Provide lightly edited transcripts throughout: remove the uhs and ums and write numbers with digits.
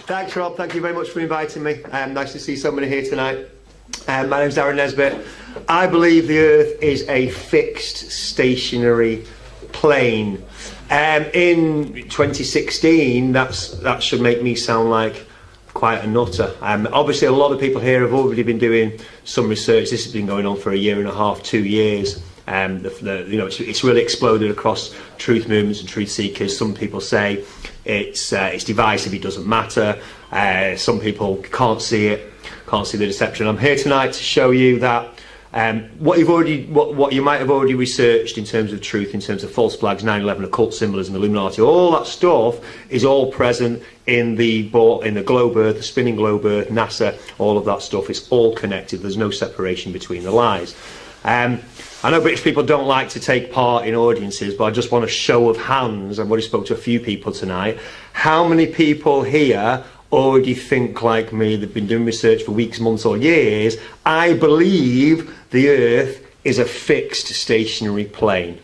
Thanks, Rob. Thank you very much for inviting me. Nice to see so many here tonight. My name's Darren Nesbitt. I believe the Earth is a fixed, stationary plane. In 2016, that should make me sound like quite a nutter. Obviously, a lot of people here have already been doing some research. This has been going on for a year and a half, 2 years. It's really exploded across truth movements and truth seekers. Some people say it's divisive, it doesn't matter. Some people can't see it, can't see the deception. I'm here tonight to show you that what you might have already researched in terms of truth, in terms of false flags, 9/11, occult symbolism, Illuminati, all that stuff is all present in the globe Earth, the spinning globe Earth, NASA, all of that stuff. It's all connected. There's no separation between the lies. I know British people don't like to take part in audiences, but I just want a show of hands. I've already spoke to a few people tonight. How many people here already think like me? They've been doing research for weeks, months or years. I believe the Earth is a fixed stationary plane.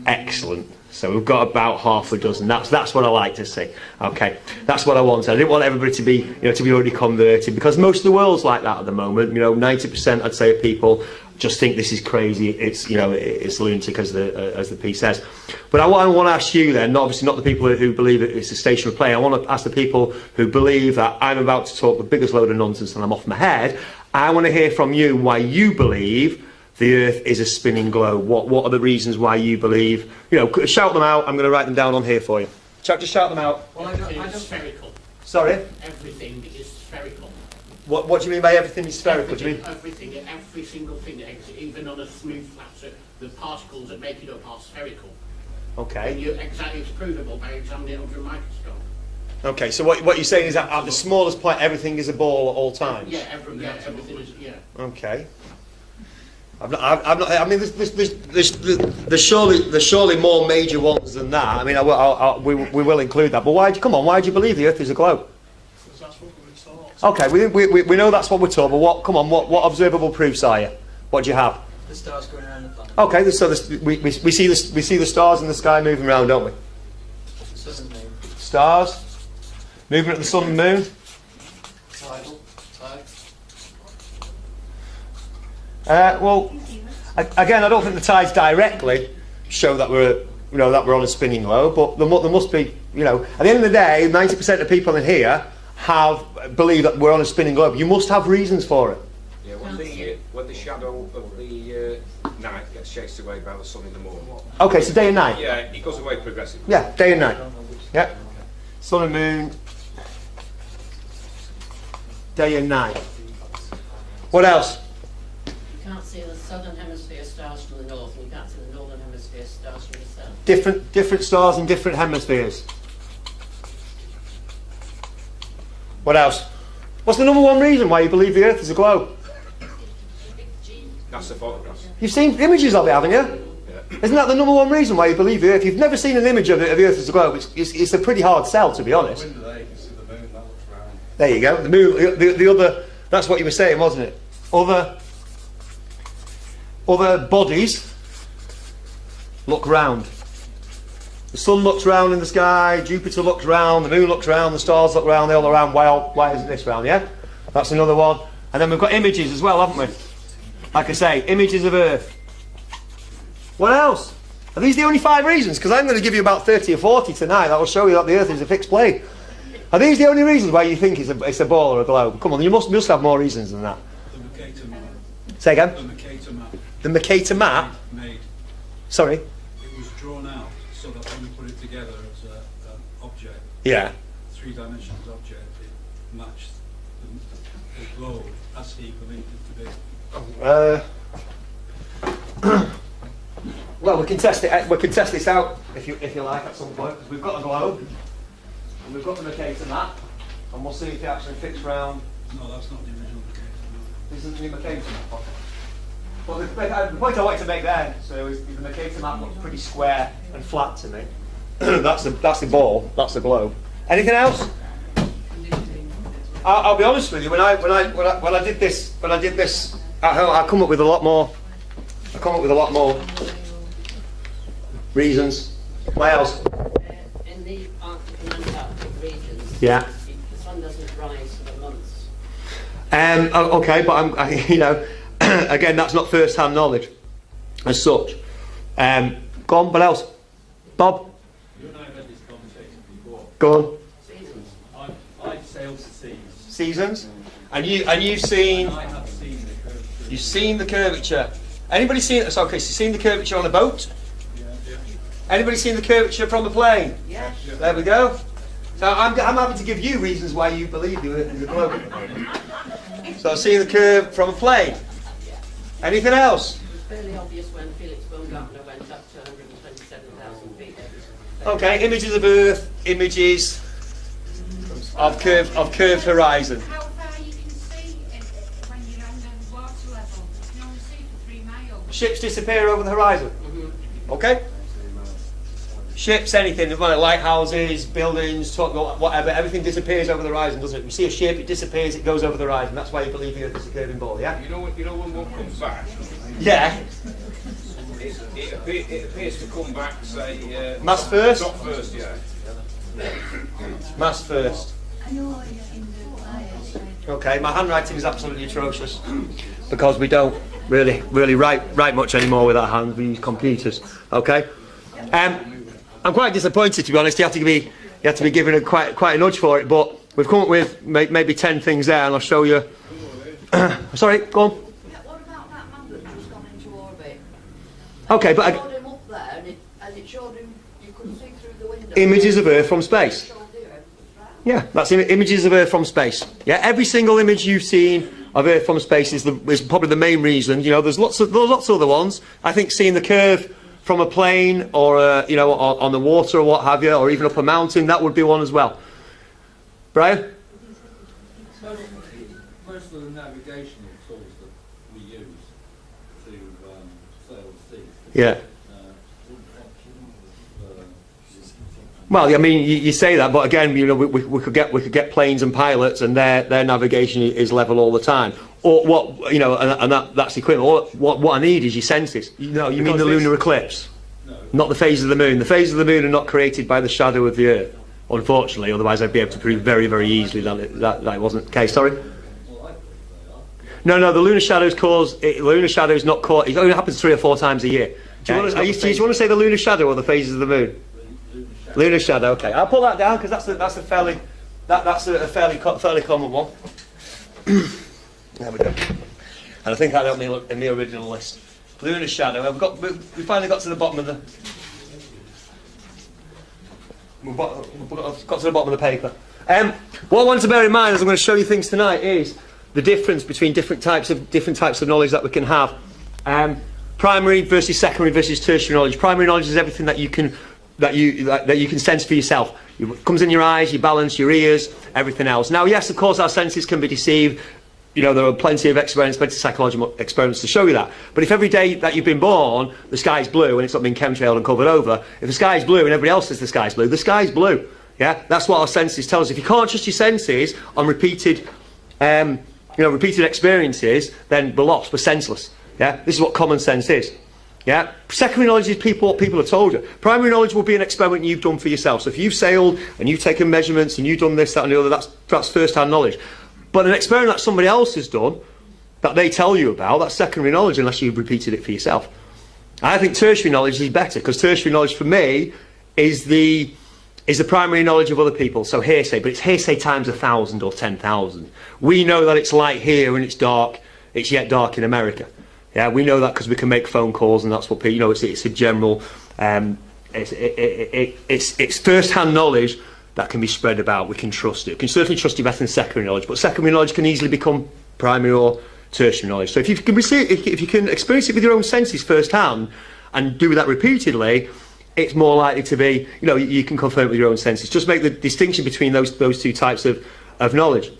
Excellent. So we've got about half a dozen. That's what I like to see. Okay, that's what I want. I didn't want everybody to be already converted, because most of the world's like that at the moment. 90% I'd say of people just think this is crazy. It's lunatic, as the piece says. But I want to ask you then, obviously not the people who believe it's a stationary plane. I want to ask the people who believe that I'm about to talk the biggest load of nonsense and I'm off my head. I want to hear from you why you believe the Earth is a spinning globe. What are the reasons why you believe? Shout them out. I'm going to write them down on here for you. Just shout them out. Well, everything is spherical. Sorry? Everything is spherical. What do you mean by everything is spherical? Do you mean? Everything, every single thing, even on a smooth flat surface, the particles that make it up are spherical. Okay. And it's provable by examining it under a microscope. Okay, so what you're saying is that at the smallest point, everything is a ball at all times? Yeah, everything is, yeah. Okay. I've not, I mean, there's surely more major ones than that. I mean, we will include that. But why do you believe the Earth is a globe? Because that's what we're taught. Okay, we know that's what we're told, but what observable proofs are you? What do you have? The stars going around the planet. Okay, we see the stars in the sky moving around, don't we? Sun and moon. Stars, movement of the sun and moon. Tidal. Tide. Well, again, I don't think the tides directly show that we're on a spinning globe, but there must be, at the end of the day, 90% of people in here believe that we're on a spinning globe. You must have reasons for it. Yeah, when the shadow of the night gets chased away by the sun in the morning. Okay, so day and night. Yeah, it goes away progressively. Yeah, day and night. Yeah, sun and moon, day and night. What else? You can't see the southern hemisphere stars from the north, and you can't see the northern hemisphere stars from the south. Different stars in different hemispheres. What else? What's the number one reason why you believe the Earth is a globe? That's the photographs. You've seen images of it, haven't you? Yeah. Isn't that the number one reason why you believe the Earth? If you've never seen an image of the Earth as a globe, it's a pretty hard sell, to be honest. Window there, you can see the moon, that looks round. There you go. The moon, the other. That's what you were saying, wasn't it? Other bodies look round. The sun looks round in the sky. Jupiter looks round. The moon looks round. The stars look round. They all look round. Why isn't this round? Yeah, that's another one. And then we've got images as well, haven't we? Like I say, images of Earth. What else? Are these the only 5 reasons? Because I'm going to give you about 30 or 40 tonight that will show you that the Earth is a fixed plane. Are these the only reasons why you think it's a ball or a globe? Come on, you must have more reasons than that. The Mercator map. Say again? The Mercator map. The Mercator map? Made. Sorry? It was drawn out so that when you put it together as an object, Yeah. 3-dimensional object, it matched the globe as he believed it to be. Well, we can test it. We can test this out if you like at some point, because we've got a globe and we've got the Mercator map, and we'll see if it actually fits round. No, that's not the original Mercator map. Isn't the Mercator map? Okay. Well, the point I wanted to make then, so is the Mercator map looks pretty square and flat to me. That's the ball. That's the globe. Anything else? I'll be honest with you. When I did this at home, I come up with a lot more. Reasons. What else? In the Arctic and Antarctic regions, Yeah. it's sun doesn't rise for months. Okay, but again, that's not first-hand knowledge as such. Go on, what else? Bob? You and I have had this conversation before. Go on. Seasons. I've sailed the seas. Seasons? And you've seen... I have seen the curvature. You've seen the curvature. Anybody seen it? So, okay, so you've seen the curvature on a boat? Yeah. Anybody seen the curvature from a plane? Yes. There we go. So I'm happy to give you reasons why you believe the Earth is a globe. So I've seen the curve from a plane. Anything else? It was fairly obvious when Felix Baumgartner went up to 127,000 feet. Okay, images of Earth, images of curved horizon. How far you can see when you're on the water level? You can only see for 3 miles. Ships disappear over the horizon. Okay? Ships, anything, lighthouses, buildings, whatever, everything disappears over the horizon, doesn't it? You see a ship, it disappears, it goes over the horizon. That's why you believe the Earth is a curving ball, yeah? You know when one comes back, Yeah. it appears to come back, say... Mass first? Not first, yeah. Mass first. Okay, my handwriting is absolutely atrocious because we don't really write much anymore with our hands. We use computers. Okay, I'm quite disappointed, to be honest. You have to be given quite a nudge for it, but we've come up with maybe 10 things there, and I'll show you. Sorry, go on. Yeah, what about that man that just gone into orbit? Okay, but Showed him up there, and it showed him you could see through the window. images of Earth from space. Showed you, right? Yeah, that's images of Earth from space. Yeah, every single image you've seen of Earth from space is probably the main reason. You know, there's lots of other ones. I think seeing the curve from a plane or on the water or what have you, or even up a mountain, that would be one as well. Brian? Most of the navigational tools that we use to sail the seas. Yeah. Well, I mean, you say that, but again, we could get planes and pilots, and their navigation is level all the time. Or what, and that's equivalent. What I need is your senses. You mean the lunar eclipse, not the phases of the moon. The phases of the moon are not created by the shadow of the Earth, unfortunately. Otherwise, I'd be able to prove very, very easily that it wasn't the case. Sorry. No, the lunar shadows lunar shadows not caught. It only happens 3 or 4 times a year. Do you want to say the lunar shadow or the phases of the moon? Lunar shadow. Okay, I'll put that down because that's a fairly common one. There we go. And I think I don't mean in the original list. Lunar shadow. We finally got to the bottom of the. We've got to the bottom of the paper. What I want to bear in mind as I'm going to show you things tonight is the difference between different types of knowledge that we can have. Primary versus secondary versus tertiary knowledge. Primary knowledge is everything that you can sense for yourself. It comes in your eyes, your balance, your ears, everything else. Now, yes, of course, our senses can be deceived. There are plenty of experiments, plenty of psychological experiments to show you that. But if every day that you've been born, the sky's blue and it's not been chemtrailed and covered over, if the sky's blue and everybody else says the sky's blue. Yeah, that's what our senses tell us. If you can't trust your senses on repeated experiences, then we're lost, we're senseless. Yeah, this is what common sense is. Yeah, secondary knowledge is what people have told you. Primary knowledge will be an experiment you've done for yourself. So if you've sailed and you've taken measurements and you've done this, that and the other, that's first-hand knowledge. But an experiment that somebody else has done, that they tell you about, that's secondary knowledge unless you've repeated it for yourself. I think tertiary knowledge is better, because tertiary knowledge for me is the primary knowledge of other people. So hearsay, but it's hearsay times 1,000 or 10,000. We know that it's light here and it's dark. It's yet dark in America. Yeah, we know that because we can make phone calls, and that's what people. It's a general. It's first-hand knowledge that can be spread about. We can trust it. We can certainly trust it better than secondary knowledge, but secondary knowledge can easily become primary or tertiary knowledge. So if you can experience it with your own senses firsthand and do that repeatedly, it's more likely to be. You can confirm it with your own senses. Just make the distinction between those 2 types of knowledge.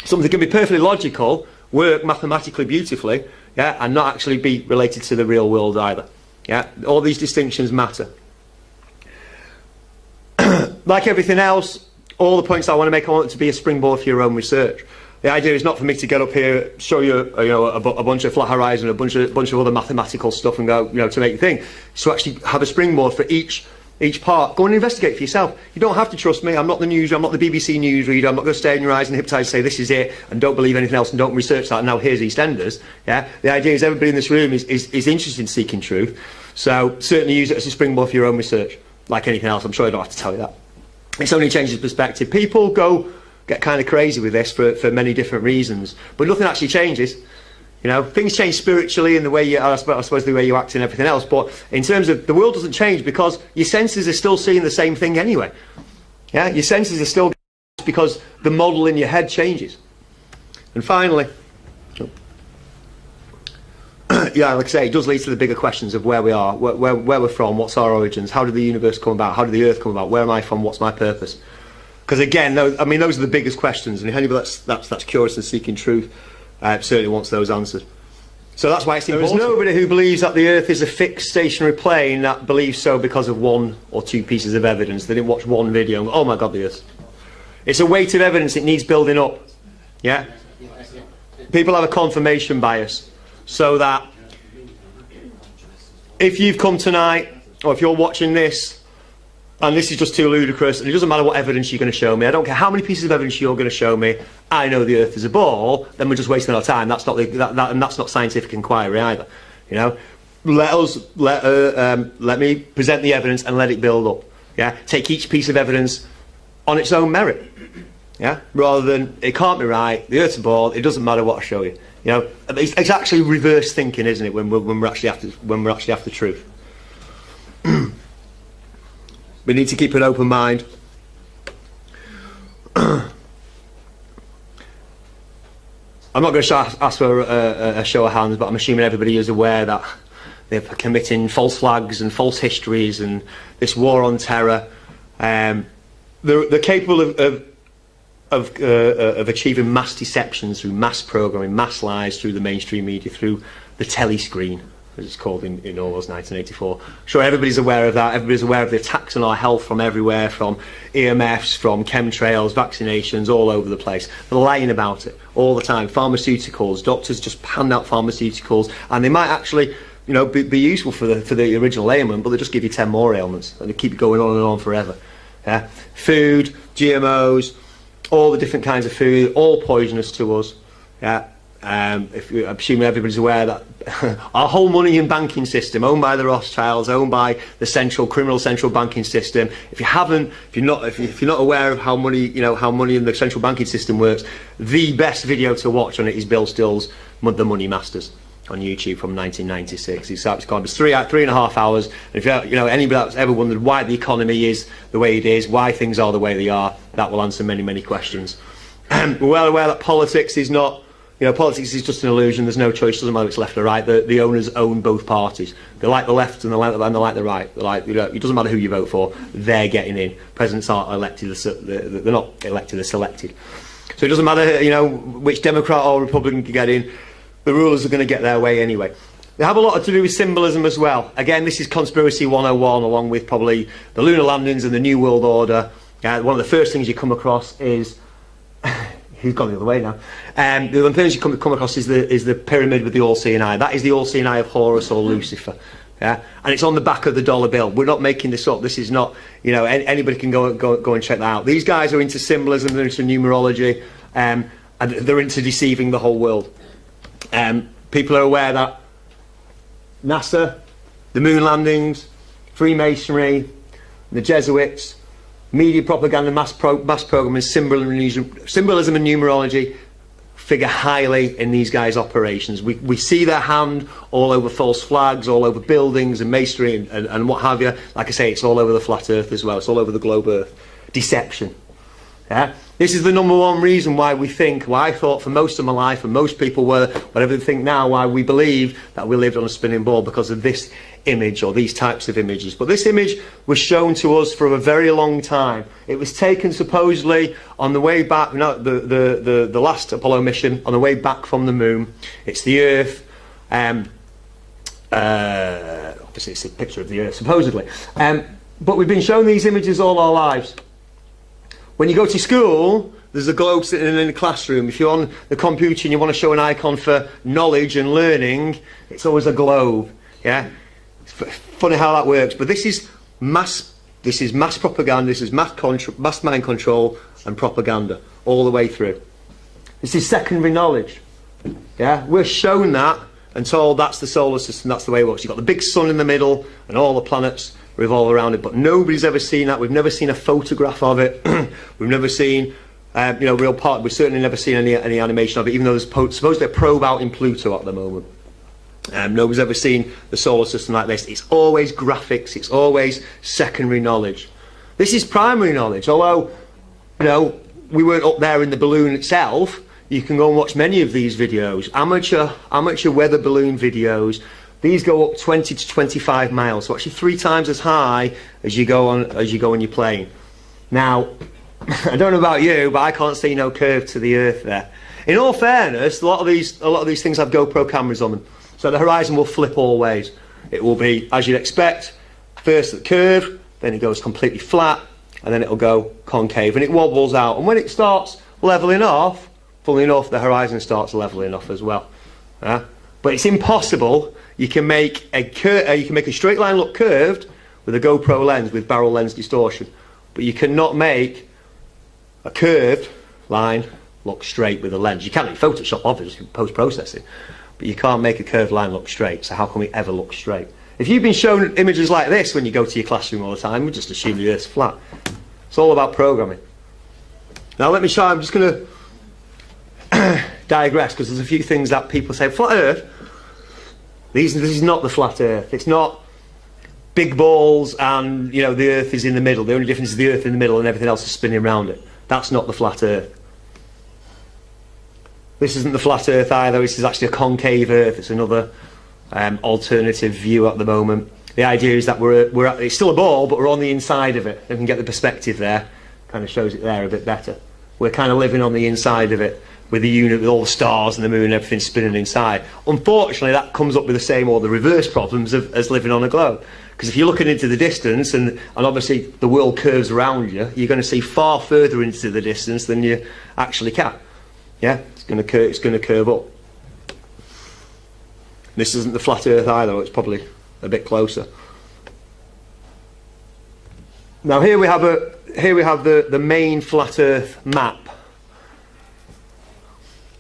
Something can be perfectly logical, work mathematically beautifully, yeah, and not actually be related to the real world either. Yeah, all these distinctions matter. Like everything else, all the points I want to make, I want it to be a springboard for your own research. The idea is not for me to get up here, show you, a bunch of flat horizon, a bunch of other mathematical stuff, and go, to make you think. So actually have a springboard for each each part. Go and investigate for yourself. You don't have to trust me. I'm not the news. I'm not the BBC newsreader. I'm not going to stare in your eyes and hypnotise and say this is it and don't believe anything else and don't research that. And now here's EastEnders. Yeah. The idea is everybody in this room is interested in seeking truth. So certainly use it as a springboard for your own research. Like anything else, I'm sure I don't have to tell you that. It's only changes perspective. People get kind of crazy with this for many different reasons, but nothing actually changes. You know, things change spiritually in the way I suppose the way you act and everything else, but in terms of the world doesn't change because your senses are still seeing the same thing anyway. Yeah, your senses are still because the model in your head changes. And finally, yeah, like I say, it does lead to the bigger questions of where we are, where we're from, what's our origins, how did the universe come about, how did the earth come about, where am I from, what's my purpose? Because again, those are the biggest questions, and anybody that's curious and seeking truth certainly wants those answered. So that's why it's important. There is nobody who believes that the earth is a fixed stationary plane that believes so because of one or two pieces of evidence. They didn't watch one video and go, oh my God, the earth. It's a weight of evidence, it needs building up. Yeah? People have a confirmation bias. So that if you've come tonight, or if you're watching this, and this is just too ludicrous, and it doesn't matter what evidence you're going to show me, I don't care how many pieces of evidence you're going to show me, I know the earth is a ball, then we're just wasting our time. That's not and that's not scientific inquiry either. You know, let me present the evidence and let it build up. Yeah, take each piece of evidence on its own merit. Yeah, rather than it can't be right, the earth's a ball, it doesn't matter what I show you. You know, it's actually reverse thinking, isn't it? When we're actually after truth. We need to keep an open mind. I'm not going to ask for a show of hands, but I'm assuming everybody is aware that they're committing false flags and false histories and this war on terror. They're capable of achieving mass deceptions through mass programming, mass lies through the mainstream media, through the telescreen, as it's called in Orwell's 1984. Sure, everybody's aware of that. Everybody's aware of the attacks on our health from everywhere, from EMFs, from chemtrails, vaccinations, all over the place. They're lying about it all the time. Pharmaceuticals, doctors just hand out pharmaceuticals, and they might actually, you know, be useful for the original ailment, but they just give you 10 more ailments, and they keep going on and on forever. Yeah? Food, GMOs, all the different kinds of food, all poisonous to us. Yeah. I'm assuming everybody's aware that our whole money and banking system, owned by the Rothschilds, owned by the criminal central banking system. If you're not aware of how money in the central banking system works, the best video to watch on it is Bill Still's The Money Masters on YouTube from 1996. It's 3.5 hours. And if anybody that's ever wondered why the economy is the way it is, why things are the way they are, that will answer many, many questions. We're well aware that politics is not. Politics is just an illusion. There's no choice. Doesn't matter if it's left or right. The owners own both parties. They like the left and they like the right. It doesn't matter who you vote for. They're getting in. Presidents aren't elected. They're not elected. They're selected. So it doesn't matter, which Democrat or Republican can get in. The rulers are going to get their way anyway. They have a lot to do with symbolism as well. Again, this is conspiracy 101, along with probably the lunar landings and the New World Order. One of the first things you come across is. He's gone the other way now. The one thing you come across is the pyramid with the all-seeing eye. That is the all-seeing eye of Horus or Lucifer. Yeah, and it's on the back of the dollar bill. We're not making this up. This is not, anybody can go and check that out. These guys are into symbolism, they're into numerology, and they're into deceiving the whole world. People are aware that NASA, the moon landings, Freemasonry, the Jesuits, media propaganda, mass programming, symbolism and numerology figure highly in these guys' operations. We see their hand all over false flags, all over buildings and masonry and what have you. Like I say, it's all over the flat earth as well. It's all over the globe earth. Deception. Yeah? This is the number one reason why I thought for most of my life, and most people whatever they think now, why we believe that we lived on a spinning ball, because of this image or these types of images. But this image was shown to us for a very long time. It was taken supposedly on the way back, the last Apollo mission, on the way back from the moon. It's the Earth. Obviously it's a picture of the Earth, supposedly. But we've been shown these images all our lives. When you go to school, there's a globe sitting in the classroom. If you're on the computer and you want to show an icon for knowledge and learning, it's always a globe. Yeah, it's funny how that works. But this is mass This is mass propaganda, this is mass mind control and propaganda all the way through. This is secondary knowledge. Yeah, we're shown that and told that's the solar system, that's the way it works. You've got the big sun in the middle and all the planets revolve around it, but nobody's ever seen that. We've never seen a photograph of it. We've never seen, real part. We've certainly never seen any animation of it, even though there's supposedly a probe out in Pluto at the moment. Nobody's ever seen the solar system like this. It's always graphics. It's always secondary knowledge. This is primary knowledge. Although, we weren't up there in the balloon itself. You can go and watch many of these videos. Amateur weather balloon videos. These go up 20 to 25 miles, so actually 3 times as high as you go on your plane. Now, I don't know about you, but I can't see no curve to the Earth there. In all fairness, a lot of these things have GoPro cameras on them, so the horizon will flip all ways. It will be, as you'd expect, first at curve, then it goes completely flat, and then it'll go concave, and it wobbles out. And when it starts levelling off, funnily enough, the horizon starts levelling off as well. But it's impossible. You can make a straight line look curved with a GoPro lens with barrel lens distortion, but you cannot make a curved line look straight with a lens. You can in Photoshop, obviously, post-processing, but you can't make a curved line look straight. So how can we ever look straight? If you've been shown images like this when you go to your classroom all the time, we just assume the Earth's flat. It's all about programming. Now let me show. I'm just going to digress because there's a few things that people say. Flat Earth. This is not the flat Earth. It's not big balls and the Earth is in the middle. The only difference is the Earth in the middle and everything else is spinning around it. That's not the flat Earth. This isn't the flat Earth either. This is actually a concave Earth. It's another alternative view at the moment. The idea is that it's still a ball, but we're on the inside of it. You can get the perspective there. Kind of shows it there a bit better. We're kind of living on the inside of it, with the unit, with all the stars and the moon and everything spinning inside. Unfortunately, that comes up with the same or the reverse problems as living on a globe. Because if you're looking into the distance, and obviously the world curves around you, you're going to see far further into the distance than you actually can. Yeah, it's going to curve up. This isn't the flat Earth either. It's probably a bit closer. Now here we have the main flat Earth map,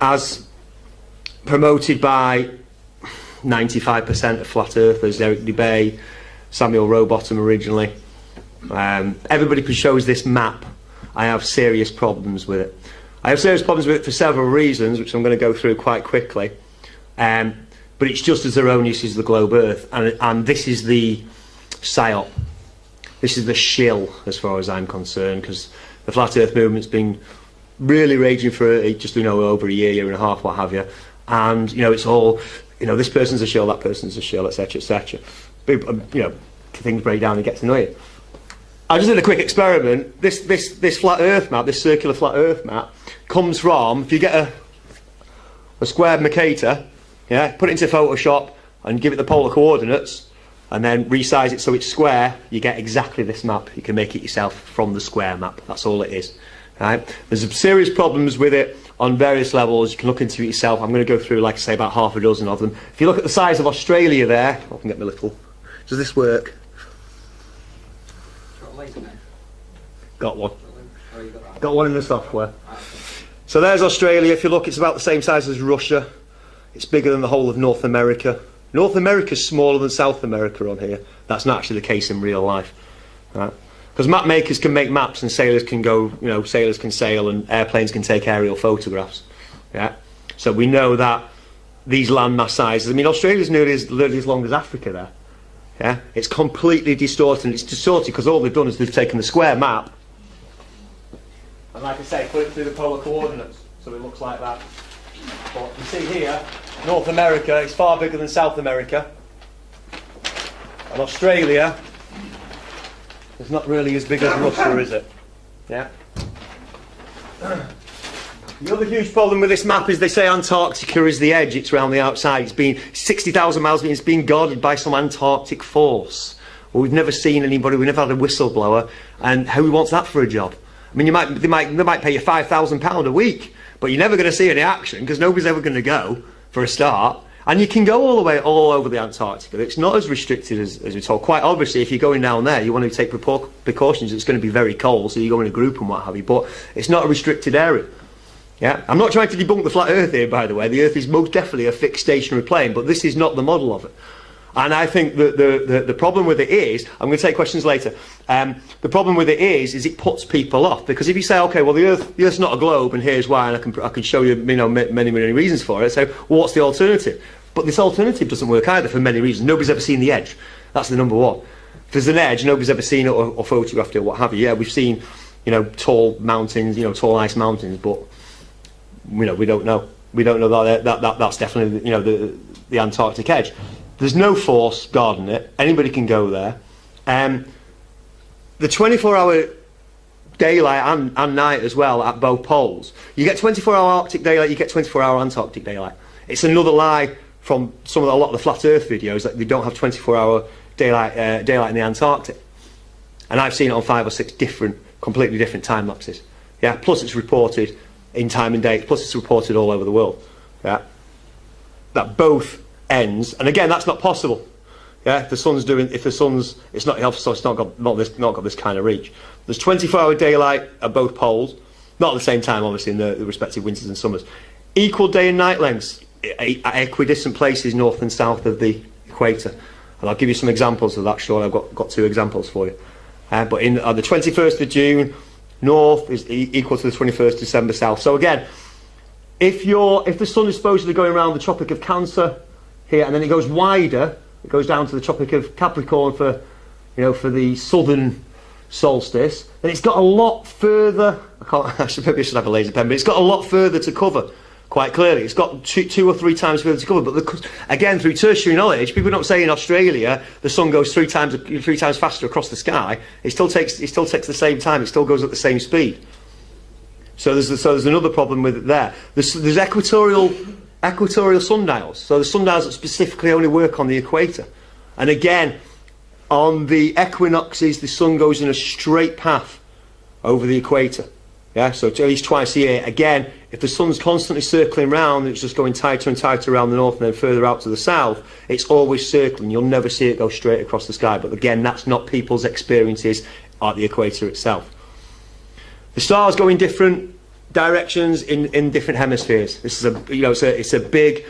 as promoted by 95% of flat earthers, Eric Dubay, Samuel Rowbottom originally. Everybody shows this map. I have serious problems with it. I have serious problems with it for several reasons, which I'm going to go through quite quickly. But it's just as erroneous as the globe Earth, and this is the psyop. This is the shill, as far as I'm concerned, because the flat Earth movement's been really raging for just over a year and a half, what have you. And it's all this person's a shill, that person's a shill, etc., etc. Things break down and get to know you. I just did a quick experiment. This flat Earth map, this circular flat Earth map, comes from, if you get a squared Mercator, put it into Photoshop and give it the polar coordinates, and then resize it so it's square, you get exactly this map. You can make it yourself from the square map. That's all it is. Right? There's some serious problems with it on various levels. You can look into it yourself. I'm going to go through, like I say, about half a dozen of them. If you look at the size of Australia there, I can get my little. Does this work? Got a laser now? Got one. Oh, you got that. Got one in the software. So there's Australia. If you look, it's about the same size as Russia. It's bigger than the whole of North America. North America's smaller than South America on here. That's not actually the case in real life. Right? Because map makers can make maps and sailors can go, sailors can sail and airplanes can take aerial photographs. Yeah. So we know that these landmass sizes, Australia's nearly as long as Africa there. Yeah. It's completely distorted. It's distorted because all they've done is they've taken the square map and, like I say, put it through the polar coordinates. So it looks like that. But you see here, North America is far bigger than South America. And Australia is not really as big as Russia, is it? Yeah. The other huge problem with this map is they say Antarctica is the edge, it's around the outside. It's been 60,000 miles, it's being guarded by some Antarctic force. Well, we've never seen anybody, we've never had a whistleblower, and who wants that for a job? They might pay you £5,000 a week, but you're never going to see any action because nobody's ever going to go, for a start. And you can go all the way all over the Antarctica. It's not as restricted as we're told. Quite obviously, if you're going down there, you want to take precautions. It's going to be very cold, so you go in a group and what have you. But it's not a restricted area. Yeah, I'm not trying to debunk the flat Earth here, by the way. The Earth is most definitely a fixed stationary plane, but this is not the model of it. And I think that the problem with it is, I'm going to take questions later. The problem with it is it puts people off, because if you say, okay, well the Earth's not a globe, and here's why, and I can show you, many reasons for it. So, well, what's the alternative? But this alternative doesn't work either for many reasons. Nobody's ever seen the edge. That's the number one. If there's an edge, nobody's ever seen it or photographed it or what have you. Yeah, we've seen, tall mountains, tall ice mountains, but we don't know. We don't know that's definitely the Antarctic edge. There's no force guarding it. Anybody can go there. The 24-hour daylight and night as well at both poles. You get 24-hour Arctic daylight. You get 24-hour Antarctic daylight. It's another lie from a lot of the flat Earth videos that they don't have 24-hour daylight in the Antarctic. And I've seen it on 5 or 6 completely different time lapses. Yeah. Plus it's reported in time and date. Plus it's reported all over the world. Yeah. That both ends, and again, that's not possible. Yeah. It's not got this kind of reach. There's 24-hour daylight at both poles, not at the same time, obviously, in the respective winters and summers. Equal day and night lengths at equidistant places north and south of the equator. And I'll give you some examples of that shortly. I've got 2 examples for you. But in the 21st of June, north is equal to the 21st of December south. So again, if the sun is supposedly going around the Tropic of Cancer here, and then it goes wider, it goes down to the Tropic of Capricorn for the southern solstice, then it's got a lot further. Maybe I should have a laser pen, but it's got a lot further to cover. Quite clearly, it's got 2 or 3 times further to cover. But again, through tertiary knowledge, people don't say in Australia the sun goes 3 times faster across the sky. It still takes the same time. It still goes at the same speed. So there's another problem with it there. There's equatorial sundials. So the sundials that specifically only work on the equator. And again, on the equinoxes, the sun goes in a straight path over the equator. Yeah, so at least twice a year. Again, if the sun's constantly circling round, it's just going tighter and tighter around the north and then further out to the south, it's always circling. You'll never see it go straight across the sky. But again, that's not people's experiences at the equator itself. The stars go in different directions in different hemispheres. This is it's a big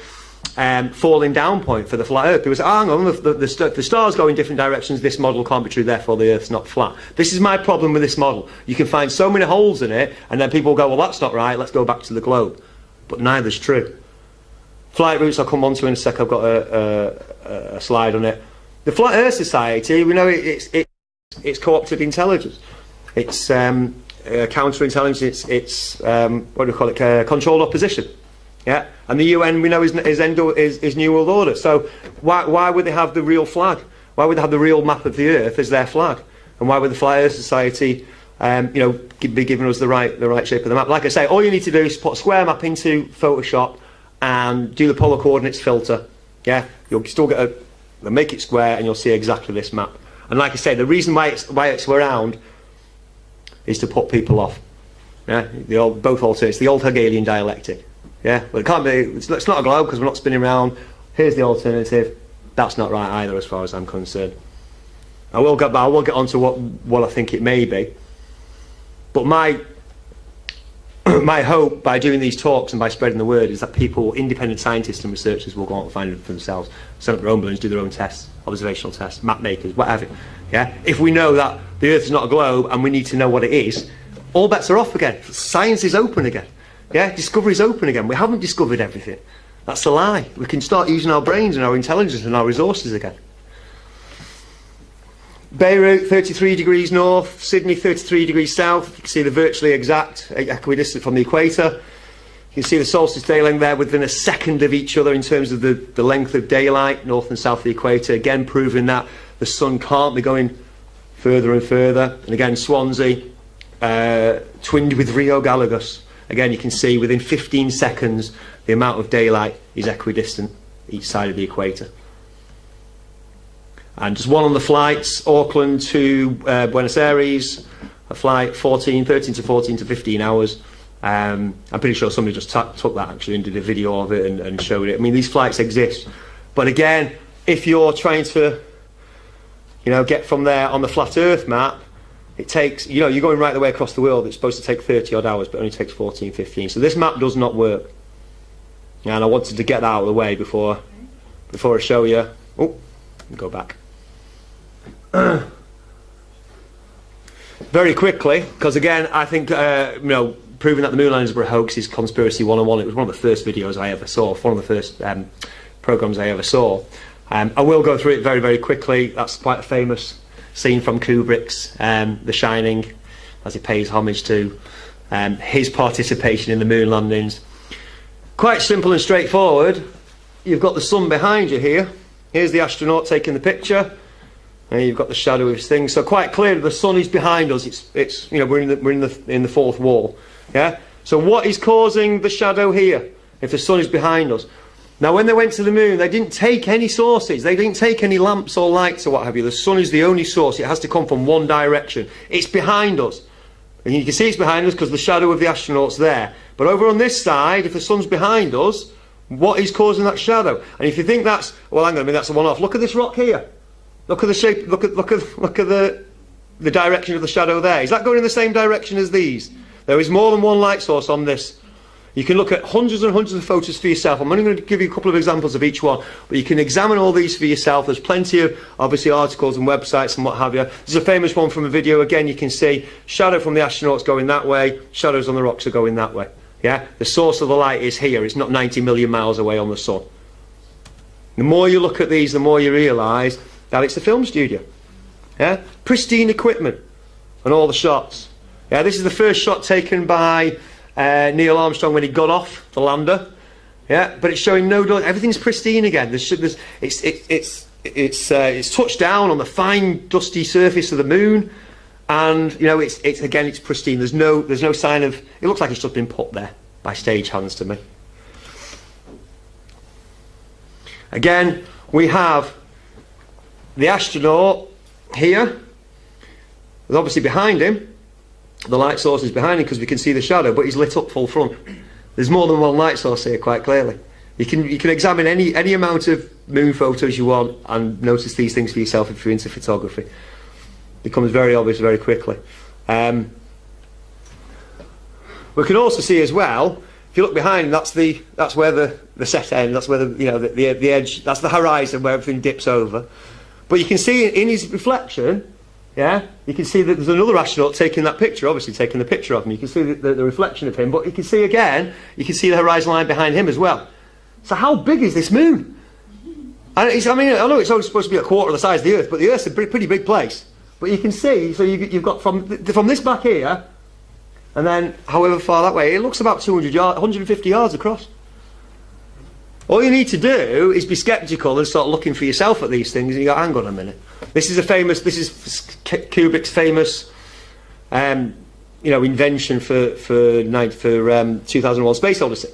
falling down point for the flat Earth. People say, hang on, the stars go in different directions, this model can't be true, therefore the Earth's not flat. This is my problem with this model. You can find so many holes in it, and then people go, well, that's not right, let's go back to the globe. But neither's true. Flight routes I'll come on to in a sec. I've got a slide on it. The Flat Earth Society, we know it's co-opted intelligence. It's counterintelligence, it's what do we call it, controlled opposition. Yeah, and the UN we know is New World Order. So why would they have the real flag? Why would they have the real map of the Earth as their flag? And why would the Flat Earth Society, be giving us the right shape of the map? Like I say, all you need to do is put a square map into Photoshop and do the polar coordinates filter. Yeah, you'll still get make it square, and you'll see exactly this map. And like I say, the reason why it's around is to put people off. Yeah, both alternatives, the old Hegelian dialectic. Yeah, but it can't be. It's not a globe because we're not spinning around. Here's the alternative. That's not right either, as far as I'm concerned. I will get on to what I think it may be. But my hope by doing these talks and by spreading the word is that people, independent scientists and researchers, will go out and find it for themselves, set up their own balloons, do their own tests, observational tests, map makers, whatever. Yeah, if we know that the Earth is not a globe and we need to know what it is, all bets are off again. Science is open again. Yeah, discovery is open again. We haven't discovered everything. That's a lie. We can start using our brains and our intelligence and our resources again. Beirut, 33 degrees north. Sydney, 33 degrees south. You can see the virtually exact equidistant from the equator. You can see the solstice day length there within a second of each other in terms of the length of daylight, north and south of the equator. Again, proving that the sun can't be going further and further. And again, Swansea, twinned with Rio Gallegos. Again, you can see within 15 seconds the amount of daylight is equidistant each side of the equator. And just one on the flights, Auckland to Buenos Aires, a flight 13 to 14 to 15 hours. I'm pretty sure somebody just took that actually and did a video of it and showed it. I mean, these flights exist, but again, if you're trying to, you know, get from there on the flat Earth map, it takes, you know, you're going right the way across the world. It's supposed to take 30 odd hours, but it only takes 14, 15. So this map does not work. And I wanted to get that out of the way before I show you. Oh, go back. Very quickly, because again, I think, you know, proving that the moon landings were a hoax is Conspiracy 101. It was one of the first videos I ever saw, one of the first programs I ever saw. I will go through it very, very quickly. That's quite a famous scene from Kubrick's The Shining, as he pays homage to his participation in the moon landings. Quite simple and straightforward. You've got the sun behind you here. Here's the astronaut taking the picture, and you've got the shadow of his thing. So quite clear, the sun is behind us. It's you know, we're in the fourth wall. Yeah. So what is causing the shadow here? If the sun is behind us. Now, when they went to the moon, they didn't take any sources. They didn't take any lamps or lights or what have you. The sun is the only source. It has to come from one direction. It's behind us. And you can see it's behind us because the shadow of the astronaut's there. But over on this side, if the sun's behind us, what is causing that shadow? And if you think that's, well, hang on a minute, that's a one-off. Look at this rock here. Look at the shape, look at the direction of the shadow there. Is that going in the same direction as these? There is more than one light source on this. You can look at hundreds and hundreds of photos for yourself. I'm only going to give you a couple of examples of each one, but you can examine all these for yourself. There's plenty of, obviously, articles and websites and what have you. There's a famous one from a video. Again, you can see shadow from the astronauts going that way, shadows on the rocks are going that way. Yeah, the source of the light is here. It's not 90 million miles away on the sun. The more you look at these, the more you realise that it's a film studio. Yeah, pristine equipment and all the shots. Yeah, this is the first shot taken by Neil Armstrong when he got off the lander. Yeah, but it's showing no, everything's pristine again. It's touched down on the fine dusty surface of the moon, and you know it's pristine. There's no sign of. It looks like it's just been put there by stagehands to me. Again, we have the astronaut here. There's obviously behind him. The light source is behind him because we can see the shadow, but he's lit up full front. There's more than one light source here, quite clearly. You can examine any amount of moon photos you want and notice these things for yourself if you're into photography. It becomes very obvious very quickly. We can also see as well, if you look behind him, that's where the set end, that's where the edge, that's the horizon where everything dips over. But you can see in his reflection. Yeah, you can see that there's another astronaut taking that picture, obviously taking the picture of him. You can see the reflection of him, but you can see again, you can see the horizon line behind him as well. So how big is this moon? I know it's only supposed to be a quarter of the size of the Earth, but the Earth's a pretty big place. But you can see, so you've got from this back here, and then however far that way, it looks about 150 yards across. All you need to do is be sceptical and start looking for yourself at these things, and you go, hang on a minute. This is Kubrick's famous, invention for 2001: Space Odyssey.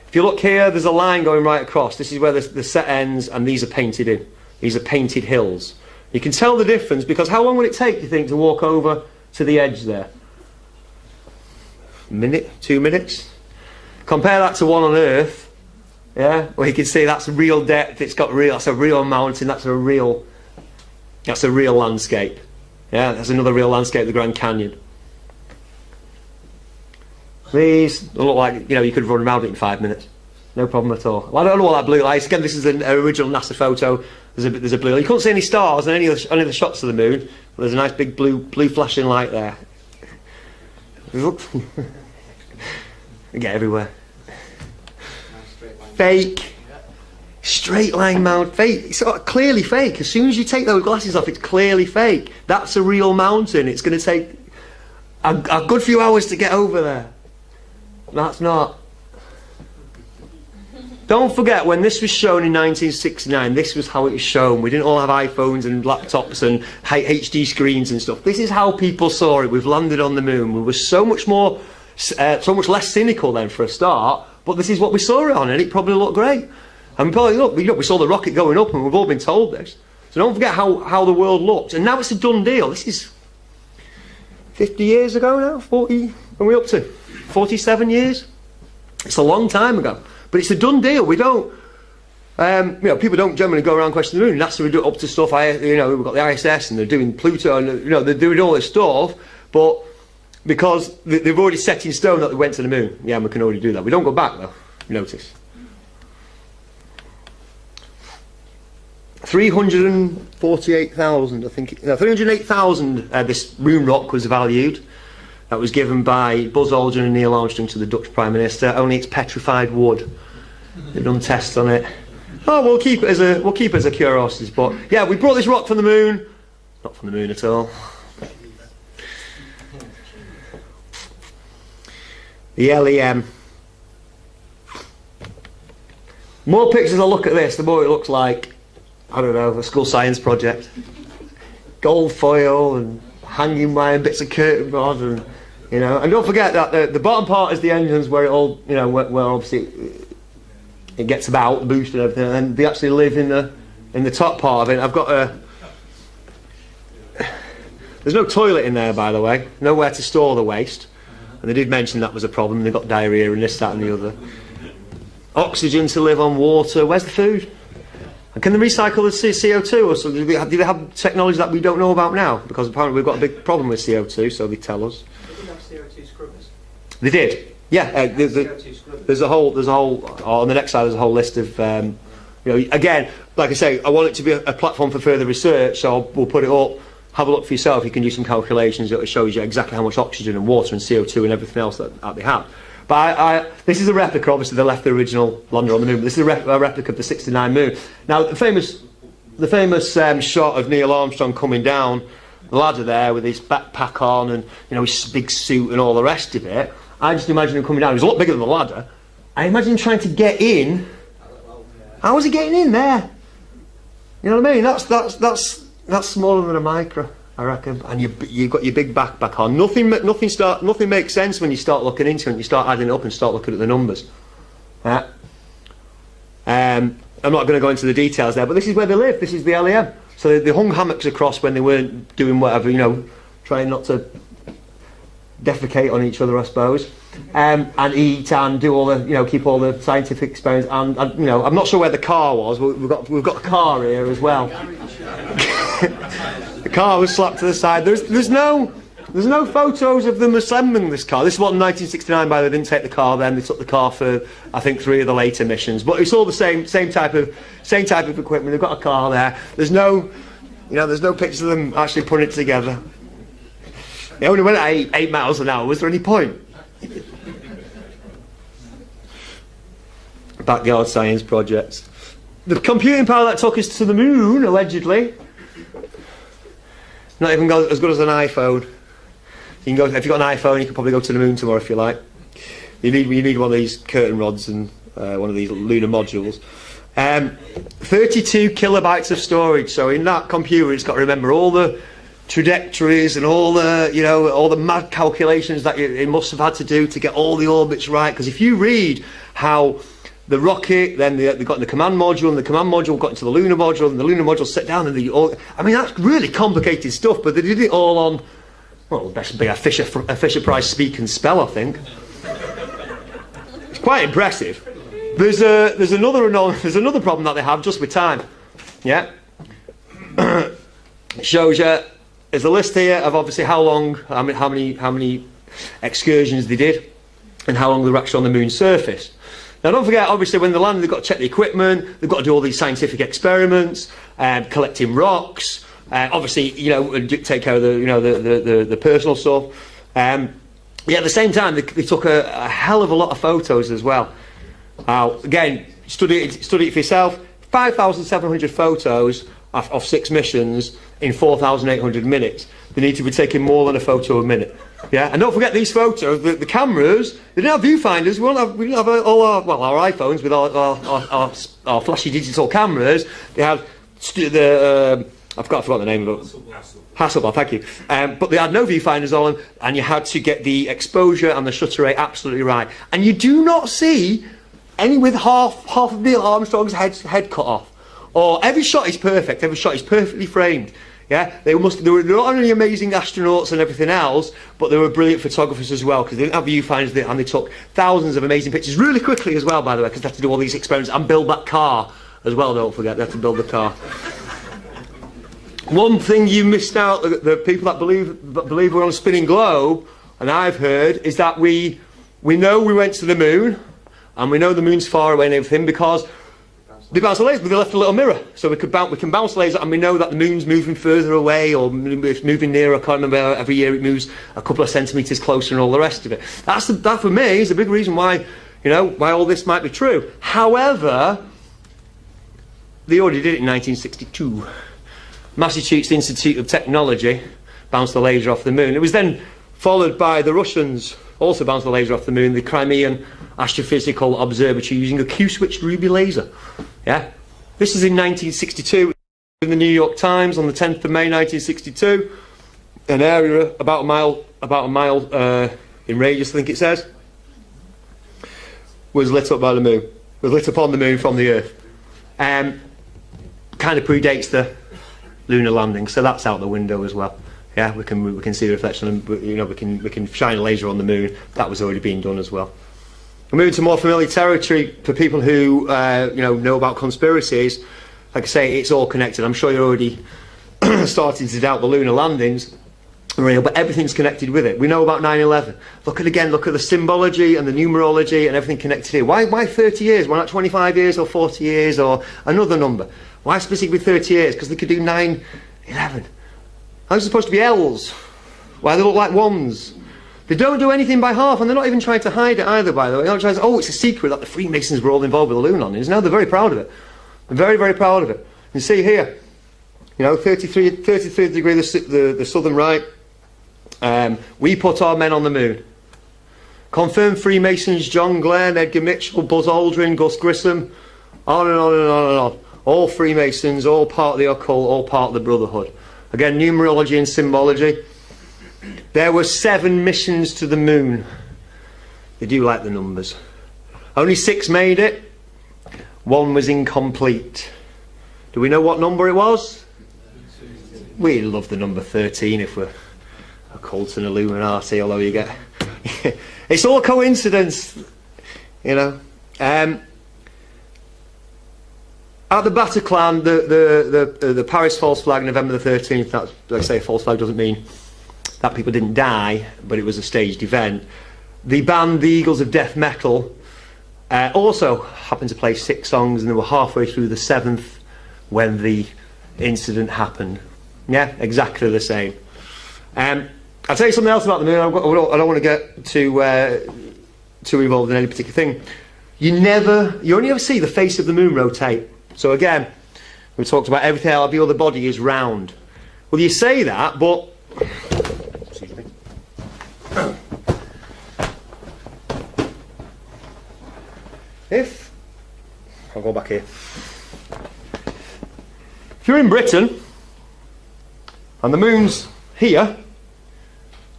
If you look here, there's a line going right across. This is where the set ends, and these are painted in. These are painted hills. You can tell the difference because how long would it take, do you think, to walk over to the edge there? A minute, 2 minutes. Compare that to one on Earth. Yeah, well, you can see that's real depth. That's a real mountain. That's a real landscape. Yeah, that's another real landscape, the Grand Canyon. These look like you could run around it in 5 minutes, no problem at all. Well, I don't know what that blue light is. Again, this is an original NASA photo. There's a blue light. You couldn't see any stars in any of the shots of the moon. But there's a nice big blue flashing light there. You get everywhere. Fake. Straight line mount, fake. It's clearly fake. As soon as you take those glasses off, it's clearly fake. That's a real mountain. It's going to take a good few hours to get over there. That's not. Don't forget, when this was shown in 1969, this was how it was shown. We didn't all have iPhones and laptops and HD screens and stuff. This is how people saw it. We've landed on the moon. We were so much less cynical then for a start. But this is what we saw it on, and it probably looked great. And we saw the rocket going up, and we've all been told this. So don't forget how the world looked. And now it's a done deal. This is 50 years ago now, 40, when are we up to? 47 years? It's a long time ago. But it's a done deal. We don't, people don't generally go around questioning the moon. NASA would do up to stuff, we've got the ISS and they're doing Pluto and, they're doing all this stuff, but because they've already set in stone that they went to the moon. Yeah, we can already do that. We don't go back though, notice. 348,000, I think. No, 308,000. This moon rock was valued. That was given by Buzz Aldrin and Neil Armstrong to the Dutch Prime Minister. Only it's petrified wood. They've done tests on it. Oh, we'll keep it as a curiosity. But yeah, we brought this rock from the moon. Not from the moon at all. The LEM. More pictures I look at this, the more it looks like, I don't know, a school science project. Gold foil and hanging wire, bits of curtain rod, and and don't forget that the bottom part is the engines where it all, where obviously it gets about, the boost and everything, and they actually live in the top part of it. I've got there's no toilet in there, by the way, nowhere to store the waste, and they did mention that was a problem. They got diarrhea and this, that, and the other. Oxygen to live on water. Where's the food? And can they recycle the CO2? Or so do they have technology that we don't know about now? Because apparently we've got a big problem with CO2, so they tell us. They did have CO2 scrubbers. They did. Yeah. CO2 scrubbers. There's a whole. On the next slide, there's a whole list of. Again, like I say, I want it to be a platform for further research. So we'll put it up. Have a look for yourself. You can do some calculations. It shows you exactly how much oxygen and water and CO2 and everything else that they have. But this is a replica. Obviously, they left the original lander on the moon. But this is a replica of the '69 moon. Now, the famous shot of Neil Armstrong coming down the ladder there with his backpack on and his big suit and all the rest of it. I just imagine him coming down. He was a lot bigger than the ladder. I imagine him trying to get in. How was he getting in there? You know what I mean? That's smaller than a micro, I reckon. And you've got your big backpack on. Nothing makes sense when you start looking into it and you start adding it up and start looking at the numbers. I'm not going to go into the details there, but this is where they live. This is the LEM. So they hung hammocks across when they weren't doing whatever, trying not to defecate on each other, I suppose, and eat and do all the, keep all the scientific experiments. And I'm not sure where the car was. We've got a car here as well. The car was slapped to the side. There's no photos of them assembling this car. This is what in 1969, by the way, they didn't take the car then. They took the car for, I think, 3 of the later missions. But it's all the same type of equipment. They've got a car there. There's no pictures of them actually putting it together. They only went at 8 miles an hour. Was there any point? Backyard science projects. The computing power that took us to the moon, allegedly, not even as good as an iPhone. You can go, if you've got an iPhone, you can probably go to the moon tomorrow if you like. You need one of these curtain rods and one of these lunar modules. 32 kilobytes of storage. So in that computer, it's got to remember all the trajectories and all the mad calculations that it must have had to do to get all the orbits right. Because if you read how the rocket, then they got in the command module, and the command module got into the lunar module, and the lunar module set down, and that's really complicated stuff. But they did it all on, well, best be a Fisher Price speak and spell, I think. It's quite impressive. There's another problem that they have just with time. Yeah, it shows you. There's a list here of obviously how many excursions they did, and how long they were actually on the moon's surface. Now, don't forget, obviously, when they land, they've got to check the equipment. They've got to do all these scientific experiments, collecting rocks. Obviously, take care of the personal stuff. At the same time, they took a hell of a lot of photos as well. Again, study it for yourself. 5,700 photos of 6 missions in 4,800 minutes. They need to be taking more than a photo a minute. Yeah, and don't forget these photos. The cameras, they didn't have viewfinders. We didn't have all our iPhones with our flashy digital cameras. They had I forgot the name of it. Hasselblad, thank you. But they had no viewfinders on them, and you had to get the exposure and the shutter rate absolutely right. And you do not see any with half of Neil Armstrong's head cut off. Or every shot is perfect. Every shot is perfectly framed. Yeah, they were not only amazing astronauts and everything else, but they were brilliant photographers as well, because they didn't have viewfinders, and they took thousands of amazing pictures really quickly as well, by the way, because they had to do all these experiments and build that car as well. Don't forget, they had to build the car. One thing you missed out, the people that believe we're on a spinning globe, and I've heard, is that we know we went to the moon, and we know the moon's far away and everything, because they bounced a laser, but they left a little mirror, so we can bounce a laser, and we know that the moon's moving further away or moving nearer. I can't remember. Every year it moves a couple of centimetres closer, and all the rest of it. That for me is a big reason why, why all this might be true. However, they already did it in 1962. Massachusetts Institute of Technology bounced the laser off the moon. It was then followed by the Russians, also bounced the laser off the moon, the Crimean Astrophysical Observatory, using a Q-switched ruby laser. Yeah, this is in 1962 in the New York Times on the 10th of May 1962. An area about a mile in radius, I think it says, was lit up by the moon. Was lit upon the moon from the Earth. Kind of predates the lunar landing, so that's out the window as well. Yeah, we can see the reflection, and we can shine a laser on the moon. That was already being done as well. We're moving to more familiar territory for people who know about conspiracies. Like I say, it's all connected. I'm sure you're already starting to doubt the lunar landings are real, but everything's connected with it. We know about 9/11. Look at the symbology and the numerology and everything connected here. Why 30 years? Why not 25 years or 40 years or another number? Why specifically 30 years? Because they could do 9/11. How's it supposed to be L's? Why they look like ones? They don't do anything by half, and they're not even trying to hide it either, by the way. They're not trying to say, it's a secret that the Freemasons were all involved with the lunar landings. No, they're very proud of it. They're very, very proud of it. You see here, 33 degree, the southern right. We put our men on the moon. Confirmed Freemasons: John Glenn, Edgar Mitchell, Buzz Aldrin, Gus Grissom, on and on and on and on. All Freemasons, all part of the occult, all part of the Brotherhood. Again, numerology and symbology. There were 7 missions to the moon. They do like the numbers. Only 6 made it. 1 was incomplete. Do we know what number it was? We love the number 13 if we're occult and Illuminati, although you get... it's all coincidence, At the Bataclan, the Paris false flag, November the 13th, that's, like I say, a false flag doesn't mean that people didn't die, but it was a staged event. The band, the Eagles of Death Metal, also happened to play 6 songs, and they were halfway through the 7th when the incident happened. Yeah, exactly the same. I'll tell you something else about the moon. I don't want to get too involved in any particular thing. You only ever see the face of the moon rotate. So again, we talked about everything else, the other body is round. Well, you say that, but... Excuse me. I'll go back here. If you're in Britain, and the moon's here,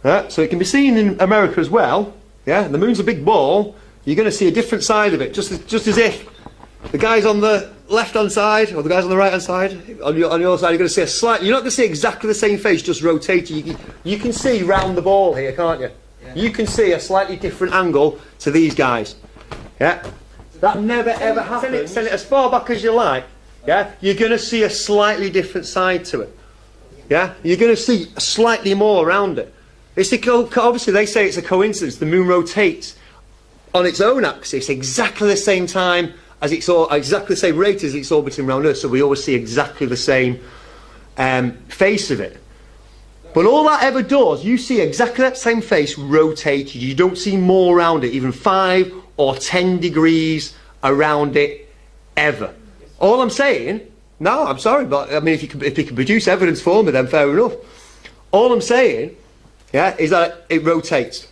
so it can be seen in America as well, yeah, and the moon's a big ball, you're going to see a different side of it, just as if the guys on the left-hand side or the guys on the right-hand side, on your side, you're going to see you're not going to see exactly the same face, just rotated. You can see round the ball here, can't you? Yeah. You can see a slightly different angle to these guys. Yeah, that never ever happens. Send it as far back as you like. Yeah, you're going to see a slightly different side to it. Yeah, you're going to see slightly more around it. Obviously, they say it's a coincidence. The moon rotates on its own axis exactly the same time as exactly the same rate as it's orbiting around Earth, so we always see exactly the same face of it. But all that ever does, you see exactly that same face rotated. You don't see more around it, even 5 or 10 degrees around it, ever. All I'm saying, no, I'm sorry, but I mean, if you can produce evidence for me, then fair enough. All I'm saying, yeah, is that it rotates.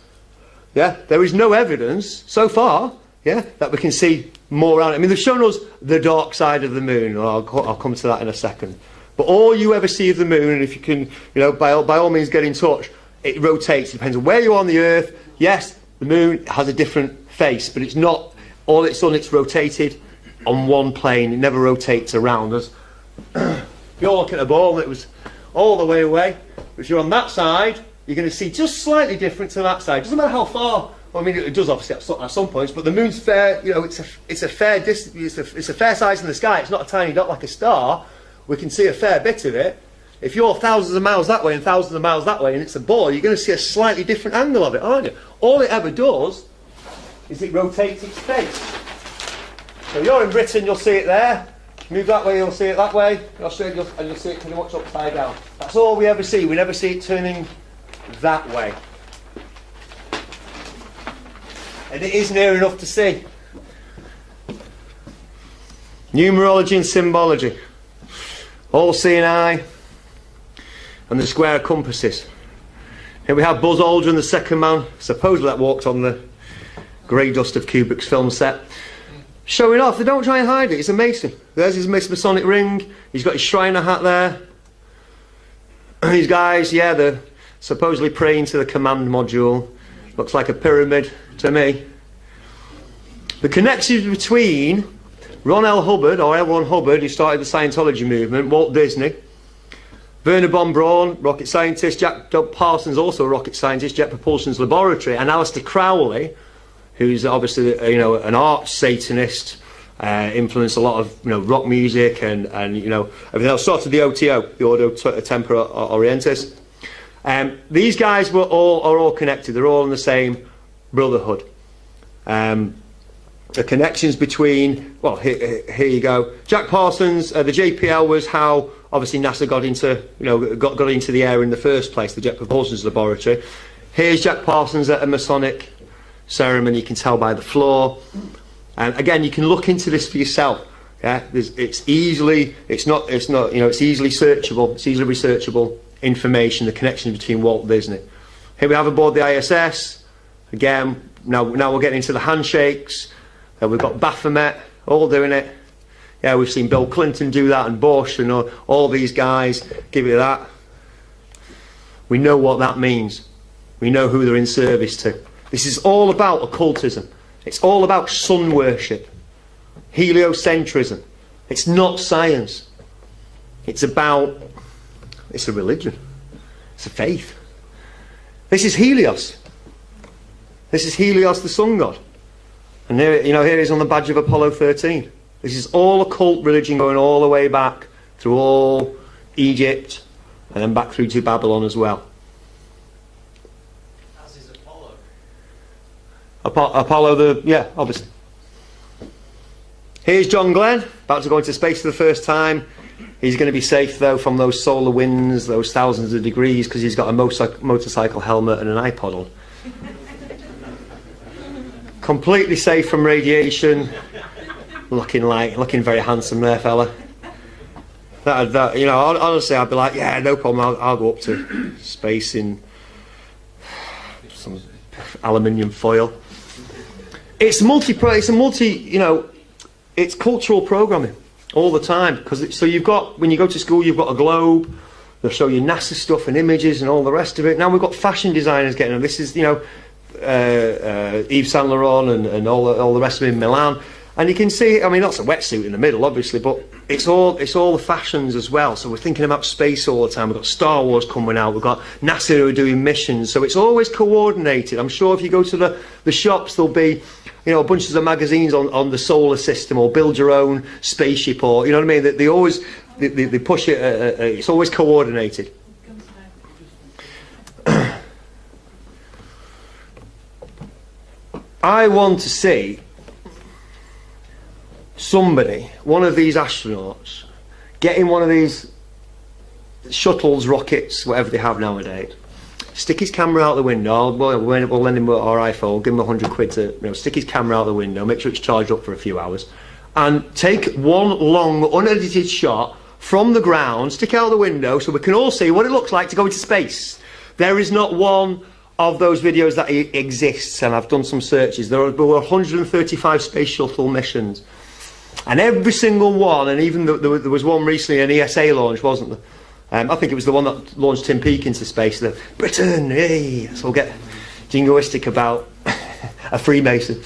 Yeah, there is no evidence so far, yeah, that we can see more around it. I mean, they've shown us the dark side of the moon. I'll come to that in a second. But all you ever see of the moon, and if you can, by all means get in touch, it rotates. It depends on where you are on the Earth. Yes, the moon has a different face, but it's not all it's done. It's rotated on one plane. It never rotates around us. If you're looking at a ball, it was all the way away. If you're on that side, you're going to see just slightly different to that side. Doesn't matter how far. Well, I mean, it does obviously at some points, but the moon's fair. You know, it's a fair distance. It's a fair size in the sky. It's not a tiny dot like a star. We can see a fair bit of it. If you're thousands of miles that way and thousands of miles that way, and it's a ball, you're going to see a slightly different angle of it, aren't you? All it ever does is it rotates its face. So you're in Britain, you'll see it there. Move that way, you'll see it that way. In Australia, and you'll see it pretty much upside down. That's all we ever see. We never see it turning that way. And it is near enough to see. Numerology and symbology. All seeing eye. And the square compasses. Here we have Buzz Aldrin, the second man, supposedly that walked on the grey dust of Kubrick's film set. Showing off, they don't try and hide it, it's amazing. There's his Masonic ring, he's got his Shriner hat there. These guys, yeah, they're supposedly praying to the command module. Looks like a pyramid to me. The connections between Ron L. Hubbard, or L. Ron Hubbard, who started the Scientology movement, Walt Disney, Werner von Braun, rocket scientist, Jack Parsons, also a rocket scientist, Jet Propulsion's laboratory, and Aleister Crowley, who's obviously, you know, an art Satanist, influenced a lot of, you know, rock music and you know, everything else. Started the OTO, the Ordo Tempora Orientis. These guys are all connected. They're all in the same brotherhood. The connections between, well, here you go. Jack Parsons, the JPL was how obviously NASA got into, you know, got into the air in the first place, the Jet Propulsion's laboratory. Here's Jack Parsons at a Masonic ceremony. You can tell by the floor. And again, you can look into this for yourself. Yeah, it's easily searchable. It's easily researchable information. The connection between Walt Disney. Here we have aboard the ISS. Again, now we're getting into the handshakes. We've got Baphomet all doing it. Yeah, we've seen Bill Clinton do that and Bush and all these guys give you that. We know what that means. We know who they're in service to. This is all about occultism. It's all about sun worship, heliocentrism. It's not science. It's a religion. It's a faith. This is Helios. This is Helios, the sun god. And here he is on the badge of Apollo 13. This is all occult religion going all the way back through all Egypt and then back through to Babylon as well. As is Apollo. Apollo, yeah, obviously. Here's John Glenn, about to go into space for the first time. He's going to be safe though from those solar winds, those thousands of degrees, because he's got a motorcycle helmet and an iPod on. Completely safe from radiation. Looking very handsome there, fella. That, you know, honestly, I'd be like, yeah, no problem. I'll go up to space in some aluminium foil. It's it's cultural programming all the time. So you've got, when you go to school, you've got a globe. They'll show you NASA stuff and images and all the rest of it. Now we've got fashion designers getting them. This is, you know, Yves Saint Laurent and all the rest of it in Milan. And you can see, I mean, that's a wetsuit in the middle, obviously, but it's all the fashions as well. So we're thinking about space all the time. We've got Star Wars coming out. We've got NASA who are doing missions. So it's always coordinated. I'm sure if you go to the shops, there'll be, you know, bunches of magazines on the solar system, or build your own spaceship, or, you know what I mean? They always they push it. It's always coordinated. I want to see somebody, one of these astronauts, get in one of these shuttles, rockets, whatever they have nowadays, stick his camera out the window. We'll lend him our iPhone, give him £100 to, you know, stick his camera out the window, make sure it's charged up for a few hours, and take one long, unedited shot from the ground, stick it out the window, so we can all see what it looks like to go into space. There is not one of those videos that exists, and I've done some searches. There were 135 space shuttle missions. And every single one, and even there was one recently, an ESA launch, wasn't there? I think it was the one that launched Tim Peake into space. The Britain, hey! So we'll get jingoistic about a Freemason.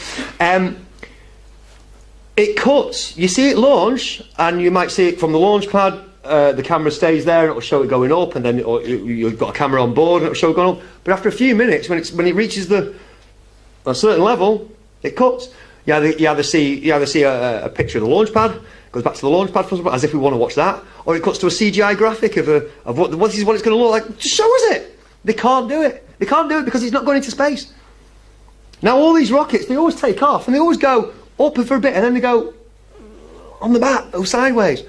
It cuts. You see it launch, and you might see it from the launch pad the camera stays there and it'll show it going up, and then you've got a camera on board and it'll show it going up. But after a few minutes, when it reaches a certain level, it cuts. You either see a picture of the launch pad, goes back to the launch pad as if we want to watch that, or it cuts to a CGI graphic of what is what it's going to look like. Just show us it. They can't do it. They can't do it because it's not going into space. Now all these rockets, they always take off and they always go up for a bit and then they go on the back or sideways.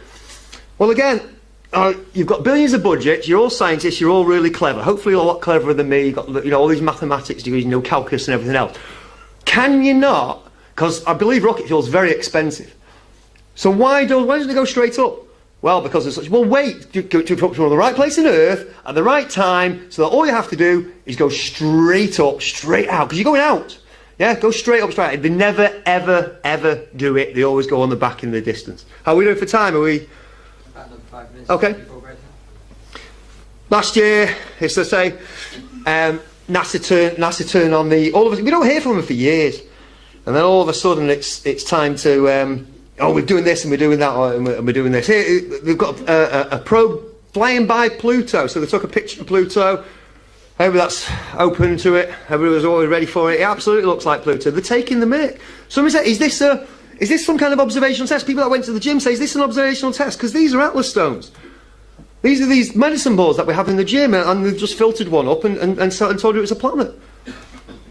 Well, again, you've got billions of budgets. You're all scientists. You're all really clever. Hopefully, you're a lot cleverer than me. You've got all these mathematics degrees, calculus and everything else. Can you not? Because I believe rocket fuel is very expensive. So why doesn't it go straight up? Well, because there's such. Well, wait to put you on the right place on Earth at the right time, so that all you have to do is go straight up, straight out. Because you're going out. Yeah, go straight up, straight out. They never, ever, ever do it. They always go on the back in the distance. How are we doing for time? Are we? About another 5 minutes. Okay. Before break. Last year, it's to say, NASA turned on the. All of us. We don't hear from them for years, and then all of a sudden, it's time to. We're doing this and we're doing that and we're doing this. Here, they've got a probe flying by Pluto. So they took a picture of Pluto. Maybe that's open to it. Everybody was always ready for it. It absolutely looks like Pluto. They're taking the mick. Somebody said, is this some kind of observational test? People that went to the gym say, is this an observational test? Because these are Atlas stones. These are these medicine balls that we have in the gym, and they've just filtered one up and told you it was a planet.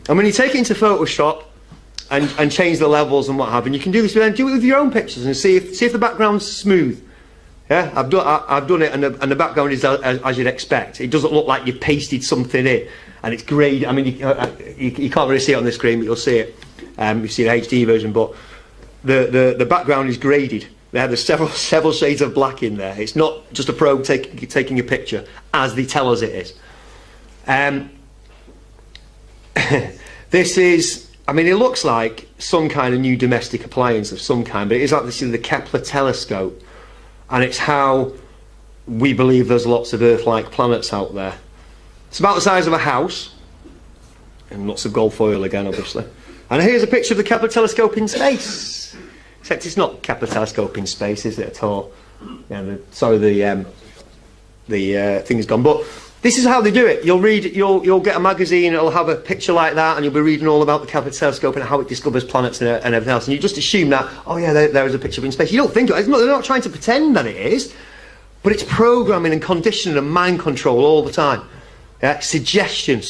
And when you take it into Photoshop and change the levels and what have you, you can do this. Then do it with your own pictures and see if the background's smooth. Yeah, I've done it, and the background is as you'd expect. It doesn't look like you've pasted something in, and it's grey. I mean, you can't really see it on the screen, but you'll see it. You see the HD version, but the background is graded. There's several shades of black in there. It's not just a probe taking a picture, as they tell us it is. This is. I mean, it looks like some kind of new domestic appliance of some kind, but it is actually the Kepler telescope, and it's how we believe there's lots of Earth-like planets out there. It's about the size of a house, and lots of gold foil again, obviously. And here's a picture of the Kepler telescope in space. Except it's not Kepler telescope in space, is it at all? Yeah, the thing's gone. But this is how they do it. You'll get a magazine, it'll have a picture like that, and you'll be reading all about the Kepler telescope and how it discovers planets and everything else. And you just assume that, oh yeah, there is a picture of it in space. You don't think it is. They're not trying to pretend that it is, but it's programming and conditioning and mind control all the time. Yeah, suggestion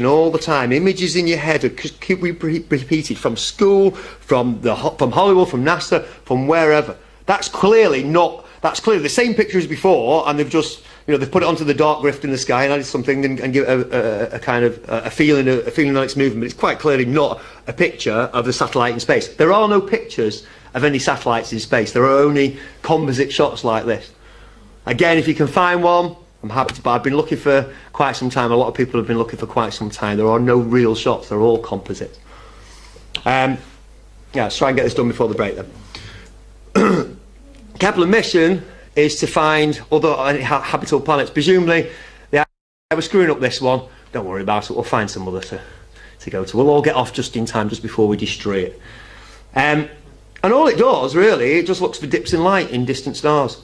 all the time. Images in your head are keep repeated from school, from Hollywood, from NASA, from wherever. That's clearly the same picture as before, and they've just they've put it onto the dark rift in the sky and added something and give it a kind of a feeling on its movement. But it's quite clearly not a picture of the satellite in space. There are no pictures of any satellites in space. There are only composite shots like this. Again, if you can find one, I'm happy to, but I've been looking for quite some time. A lot of people have been looking for quite some time. There are no real shots. They're all composite. Let's try and get this done before the break then. Kepler mission is to find other habitable planets. Presumably, they were screwing up this one. Don't worry about it. We'll find some other to go to. We'll all get off just in time, just before we destroy it. And all it does, really, it just looks for dips in light in distant stars.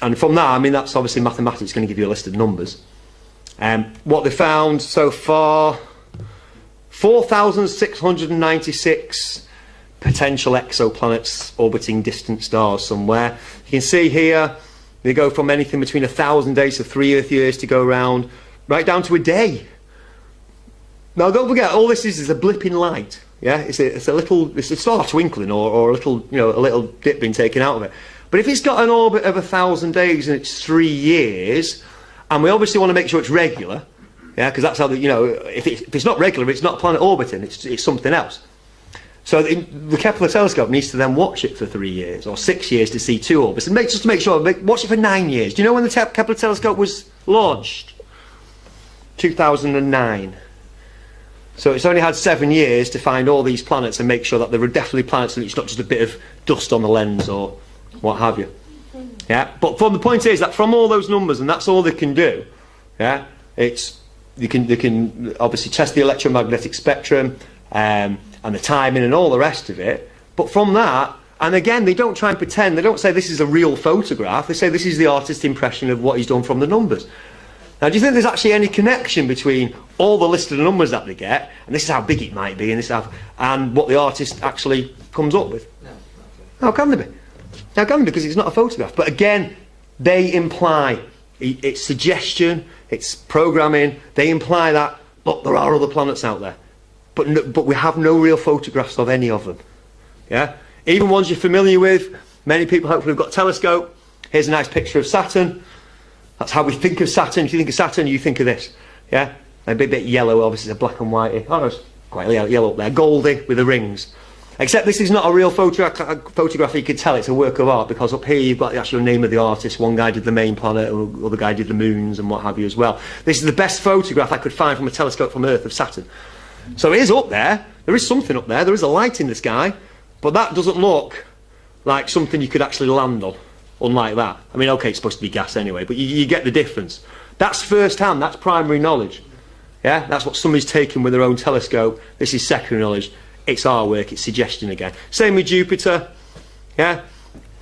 And from that, I mean, that's obviously mathematics going to give you a list of numbers. What they found so far, 4,696 potential exoplanets orbiting distant stars somewhere. You can see here, they go from anything between 1,000 days to 3 Earth years to go around, right down to a day. Now, don't forget, all this is a blip in light. Yeah, it's a star twinkling or a little dip being taken out of it. But if it's got an orbit of 1,000 days and it's 3 years, and we obviously want to make sure it's regular, yeah, because that's how if it's not regular, it's not a planet orbiting, it's something else. So the Kepler telescope needs to then watch it for 3 years or 6 years to see 2 orbits, and just to make sure, watch it for 9 years. Do you know when the Kepler telescope was launched? 2009. So it's only had 7 years to find all these planets and make sure that there are definitely planets and it's not just a bit of dust on the lens or what have you. Yeah, but the point is that from all those numbers, and that's all they can do, yeah, they can obviously test the electromagnetic spectrum and the timing and all the rest of it. But from that, And again, they don't try and pretend. They don't say this is a real photograph. They say this is the artist's impression of what he's done from the numbers. Now, do you think there's actually any connection between all the listed numbers that they get, and this is how big it might be, and and what the artist actually comes up with? No, How can there be? How can there be? Because it's not a photograph. But again, they imply, it's suggestion, it's programming, they imply that, look, there are other planets out there. But we have no real photographs of any of them. Yeah? Even ones you're familiar with, many people hopefully have got a telescope. Here's a nice picture of Saturn. That's how we think of Saturn. If you think of Saturn, you think of this. Yeah? A bit yellow, obviously, it's a black and white. Oh, no, it's quite yellow up there. Goldy with the rings. Except this is not a real photograph. You can tell it's a work of art, because up here you've got the actual name of the artist. One guy did the main planet, the other guy did the moons and what have you as well. This is the best photograph I could find from a telescope from Earth of Saturn. So it is up there. There is something up there. There is a light in the sky. But that doesn't look like something you could actually land on, unlike that. I mean, okay, it's supposed to be gas anyway, but you get the difference. That's first hand, that's primary knowledge. Yeah, that's what somebody's taken with their own telescope. This is secondary knowledge. It's our work, it's suggestion again. Same with Jupiter. Yeah,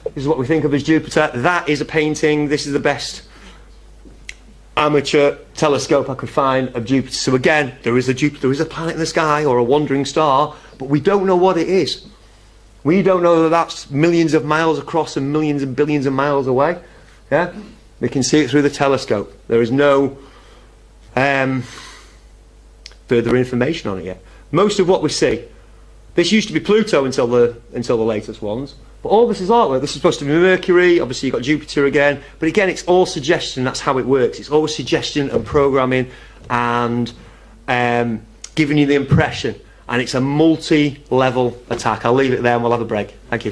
this is what we think of as Jupiter. That is a painting. This is the best amateur telescope I could find of Jupiter. So again, there is a planet in the sky or a wandering star, but we don't know what it is. We don't know that that's millions of miles across and millions and billions of miles away. Yeah, we can see it through the telescope. There is no further information on it yet. Most of what we see, this used to be Pluto until the latest ones, but all this is artwork. This is supposed to be Mercury. Obviously you've got Jupiter again, but again it's all suggestion. That's how it works. It's always suggestion and programming and giving you the impression. And it's a multi-level attack. I'll leave it there and we'll have a break. Thank you.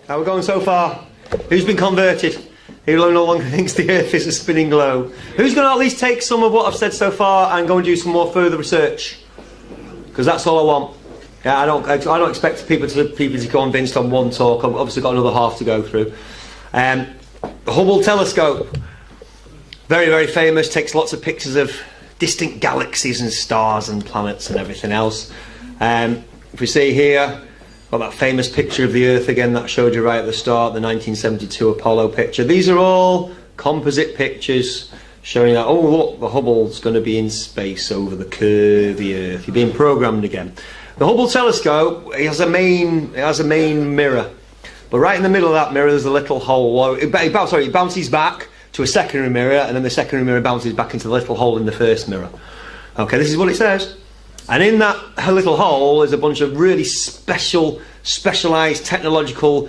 How are we going so far? Who's been converted? Who no longer thinks the Earth is a spinning globe? Who's going to at least take some of what I've said so far and go and do some more further research? Because that's all I want. Yeah, I don't expect people to be convinced on one talk. I've obviously got another half to go through. The Hubble telescope, very, very famous, takes lots of pictures of distant galaxies and stars and planets and everything else. If we see here, got that famous picture of the Earth again that I showed you right at the start, the 1972 Apollo picture. These are all composite pictures showing that, oh look, the Hubble's going to be in space over the curvy Earth. You're being programmed again. The Hubble telescope, it has a main mirror, but right in the middle of that mirror there's a little hole. It bounces back to a secondary mirror, and then the secondary mirror bounces back into the little hole in the first mirror. Okay, this is what it says. And in that little hole is a bunch of really specialised technological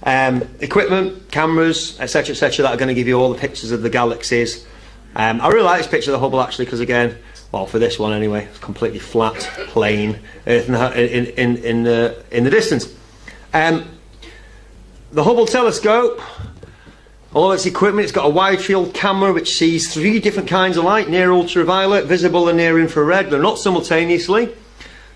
equipment, cameras, etc., that are going to give you all the pictures of the galaxies. I really like this picture of the Hubble actually, because again, well, for this one anyway, it's completely flat, plain, Earth in the distance. The Hubble telescope, all its equipment, it's got a wide field camera which sees 3 different kinds of light: near ultraviolet, visible and near infrared. They're not simultaneously.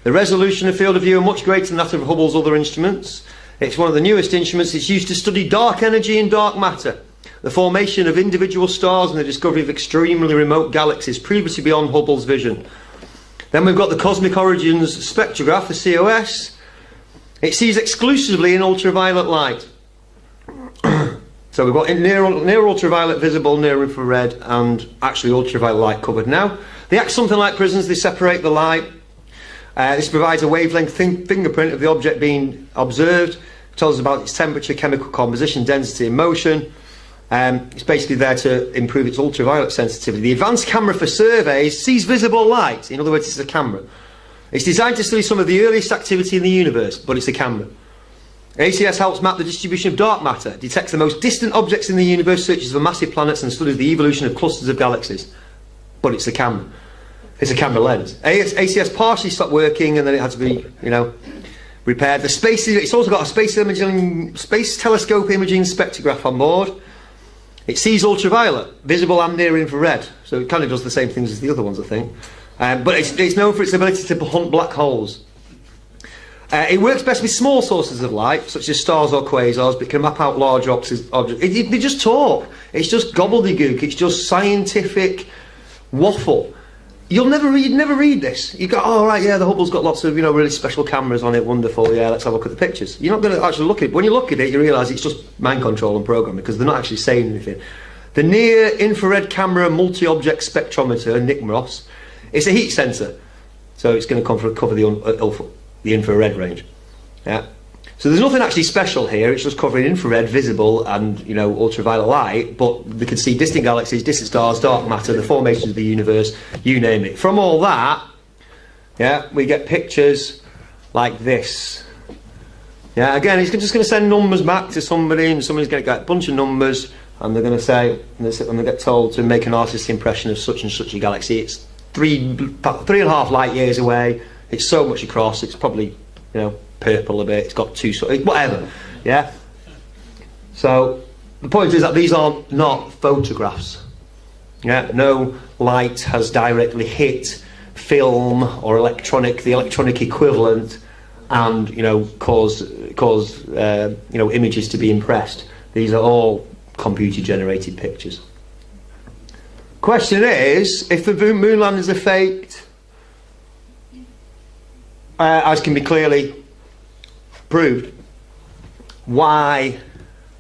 The resolution of field of view are much greater than that of Hubble's other instruments. It's one of the newest instruments. It's used to study dark energy and dark matter, the formation of individual stars and the discovery of extremely remote galaxies previously beyond Hubble's vision. Then we've got the Cosmic Origins spectrograph, the COS. It sees exclusively in ultraviolet light. So we've got near ultraviolet, visible, near infrared, and actually ultraviolet light covered now. They act something like prisms, they separate the light. This provides a wavelength fingerprint of the object being observed. It tells us about its temperature, chemical composition, density and motion. It's basically there to improve its ultraviolet sensitivity. The advanced camera for surveys sees visible light. In other words, it's a camera. It's designed to study some of the earliest activity in the universe, but it's a camera. ACS helps map the distribution of dark matter, detects the most distant objects in the universe, searches for massive planets and studies the evolution of clusters of galaxies. But it's a camera. It's a camera lens. ACS partially stopped working and then it had to be, repaired. It's also got a space telescope imaging spectrograph on board. It sees ultraviolet, visible and near infrared. So it kind of does the same things as the other ones, I think. But it's known for its ability to hunt black holes. It works best with small sources of light, such as stars or quasars, but it can map out large objects. They just talk. It's just gobbledygook. It's just scientific waffle. You'd never read this. You go, oh right, yeah, the Hubble's got lots of really special cameras on it. Wonderful, yeah. Let's have a look at the pictures. You're not going to actually look at it. When you look at it, you realise it's just mind control and programming because they're not actually saying anything. The Near Infrared Camera Multi-Object Spectrometer, NICMROS, it's a heat sensor, so it's going to cover the infrared range. Yeah. So there's nothing actually special here. It's just covering infrared, visible, and ultraviolet light. But they can see distant galaxies, distant stars, dark matter, the formations of the universe, you name it. From all that, yeah, we get pictures like this. Yeah. Again, it's just going to send numbers back to somebody, and somebody's going to get a bunch of numbers, and they're going to say, and they get told to make an artist's impression of such and such a galaxy. It's 3.5 light years away. It's so much across. It's probably purple a bit. It's got whatever. Yeah. So the point is that these are not photographs. Yeah. No light has directly hit film or the electronic equivalent, and caused images to be impressed. These are all computer generated pictures. Question is, if the moon landings are faked, as can be clearly proved, why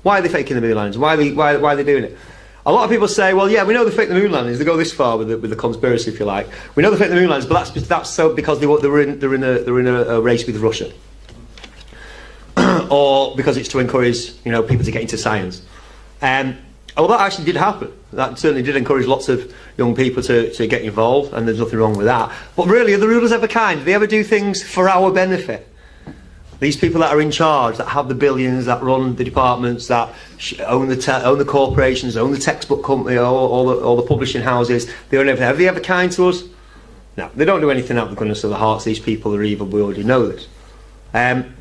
are they faking the moon landings? Why are they doing it? A lot of people say, well, yeah, we know they fake the moon landings. They go this far with the conspiracy, if you like. We know they fake the moon landings, but that's so because they're in a race with Russia, or because it's to encourage people to get into science. Well, that actually did happen. That certainly did encourage lots of young people to get involved, and there's nothing wrong with that. But really, are the rulers ever kind? Do they ever do things for our benefit? These people that are in charge, that have the billions, that run the departments, that own the corporations, own the textbook company, all the publishing houses, they own everything. Are they ever kind to us? No, they don't do anything out of the goodness of their hearts. These people are evil. We already know this.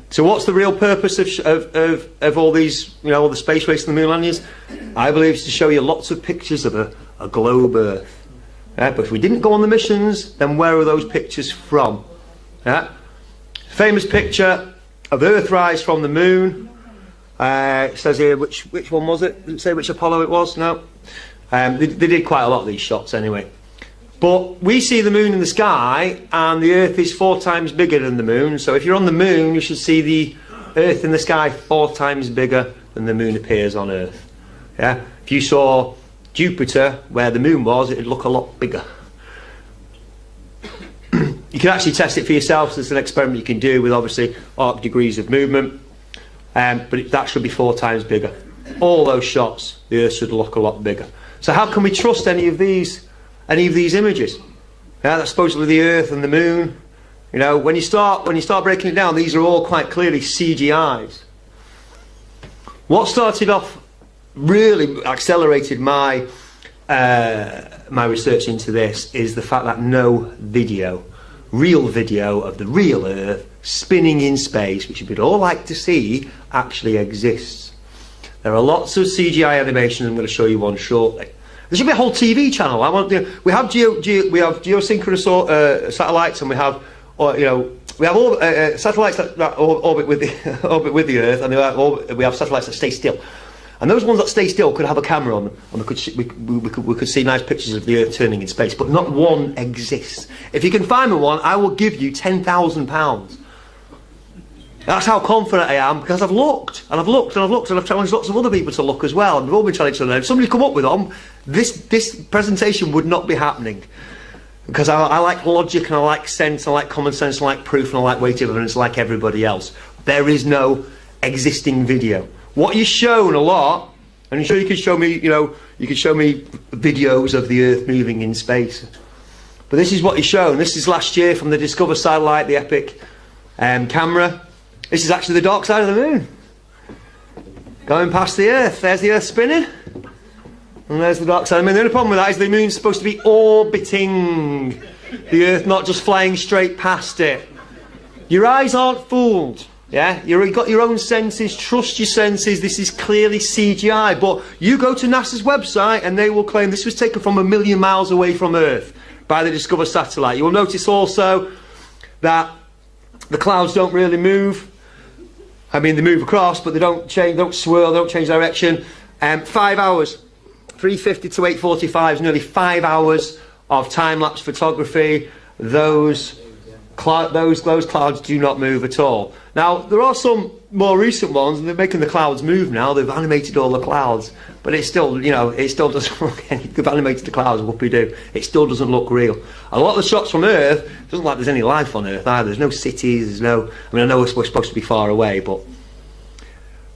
So what's the real purpose of all these, all the space race and the moon landings? I believe it's to show you lots of pictures of a globe Earth. Yeah, but if we didn't go on the missions, then where are those pictures from? Yeah? Famous picture of Earthrise from the moon. It says here, which one was it? Didn't say which Apollo it was, no. They did quite a lot of these shots anyway. But we see the moon in the sky, and the Earth is 4 times bigger than the moon. So if you're on the moon, you should see the Earth in the sky 4 times bigger than the moon appears on Earth. Yeah. If you saw Jupiter where the moon was, it'd look a lot bigger. You can actually test it for yourself. So it's an experiment you can do with obviously arc degrees of movement, but that should be 4 times bigger. All those shots, the Earth should look a lot bigger. So how can we trust any of these images? Yeah, that's supposedly the Earth and the moon. When you start breaking it down, these are all quite clearly CGIs. What started off really accelerated my research into this is the fact that no real video of the real Earth spinning in space, which we'd all like to see, actually exists. There are lots of CGI animation. I'm going to show you one shortly. There should be a whole TV channel. We have geosynchronous satellites, and we have satellites that orbit with the Earth, and we have satellites that stay still. And those ones that stay still could have a camera on them, and we could see nice pictures of the Earth turning in space, but not one exists. If you can find me one, I will give you £10,000. That's how confident I am, because I've looked, and I've looked, and I've looked, and I've challenged lots of other people to look as well, and we've all been challenged to learn. If somebody come up with them, this presentation would not be happening. Because I like logic, and I like sense, I like common sense, I like proof, and I like weighted evidence like everybody else. There is no existing video. What you're shown a lot, and I'm sure you could show me, you could show me videos of the Earth moving in space. But this is what you're shown. This is last year from the Discover satellite, the Epic camera. This is actually the dark side of the moon. Going past the Earth. There's the Earth spinning. And there's the dark side of the moon. The only problem with that is the moon's supposed to be orbiting the Earth, not just flying straight past it. Your eyes aren't fooled. Yeah, you've got your own senses, trust your senses, this is clearly CGI, but you go to NASA's website and they will claim this was taken from 1 million miles away from Earth by the Discover satellite. You will notice also that the clouds don't really move. I mean, they move across, but they don't change, don't swirl, they don't change direction. 5 hours, 3:50 to 8:45 is nearly 5 hours of time-lapse photography. Those clouds do not move at all. Now, there are some more recent ones, and they're making the clouds move now. They've animated all the clouds, but it still, it still doesn't look. They've animated the clouds, whoopie-doo. It still doesn't look real. A lot of the shots from Earth, it doesn't look like there's any life on Earth either. There's no cities. There's no. I mean, I know we're supposed to be far away, but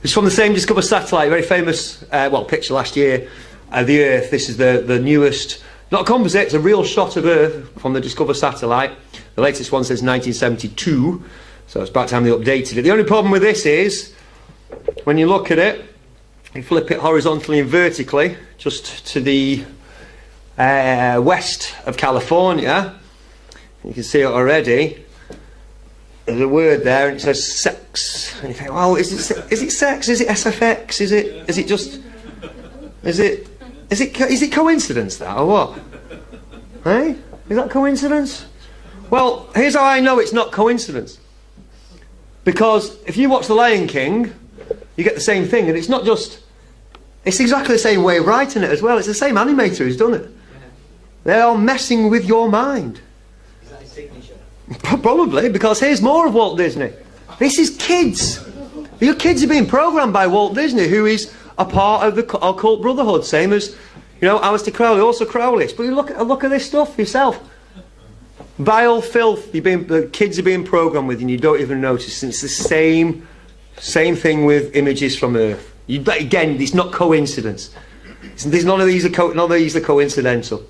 it's from the same Discover satellite. Very famous, picture last year of the Earth. This is the newest. Not a composite, it's a real shot of Earth from the Discover satellite. The latest one says 1972, so it's about time they updated it. The only problem with this is, when you look at it, you flip it horizontally and vertically, just to the west of California, you can see it already, there's a word there and it says sex. And you think, well, is it sex? Is it SFX? Is it coincidence that, or what? Hey? Is that coincidence? Well, here's how I know it's not coincidence. Because if you watch The Lion King, you get the same thing, and it's not just... It's exactly the same way of writing it as well. It's the same animator who's done it. They are messing with your mind. Is that his signature? Probably, because here's more of Walt Disney. This is kids. Your kids are being programmed by Walt Disney, who is a part of the occult brotherhood, same as, Aleister Crowley, also Crowleyist. But you look at this stuff yourself. Vile filth. The kids are being programmed with, and you don't even notice. And it's the same thing with images from Earth. Again, it's not coincidence. None of these are coincidental.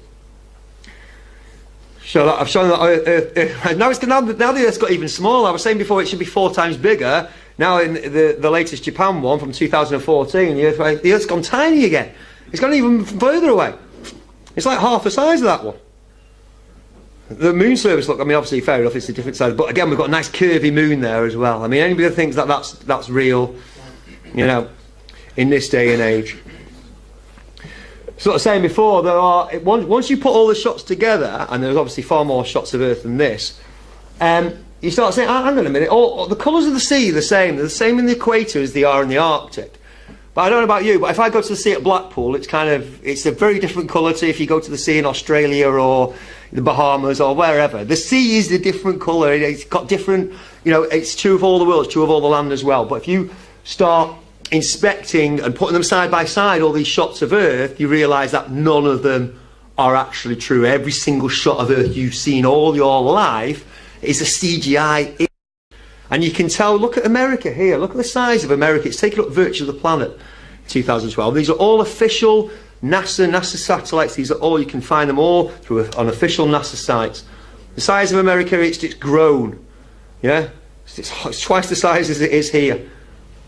So I've shown that Earth. Now the Earth's got even smaller. I was saying before it should be 4 times bigger. Now in the latest Japan one from 2014, the Earth's gone tiny again. It's gone even further away. It's like half the size of that one. The moon surface, obviously fair enough, it's a different size, but again we've got a nice curvy moon there as well. I mean, anybody thinks that's real, in this day and age. Sort of saying before, once you put all the shots together, and there's obviously far more shots of Earth than this, you start saying, hang on a minute, all the colours of the sea are the same. They're the same in the equator as they are in the Arctic. But I don't know about you, but if I go to the sea at Blackpool, it's a very different colour to if you go to the sea in Australia or the Bahamas or wherever. The sea is a different colour. It's got different, it's true of all the world, it's true of all the land as well. But if you start inspecting and putting them side by side, all these shots of Earth, you realise that none of them are actually true. Every single shot of Earth you've seen all your life is a CGI. And you can tell, look at America here, look at the size of America. It's taken up virtually the planet in 2012. These are all official NASA satellites. These are all, you can find them all on official NASA sites. The size of America, it's grown. Yeah? It's twice the size as it is here.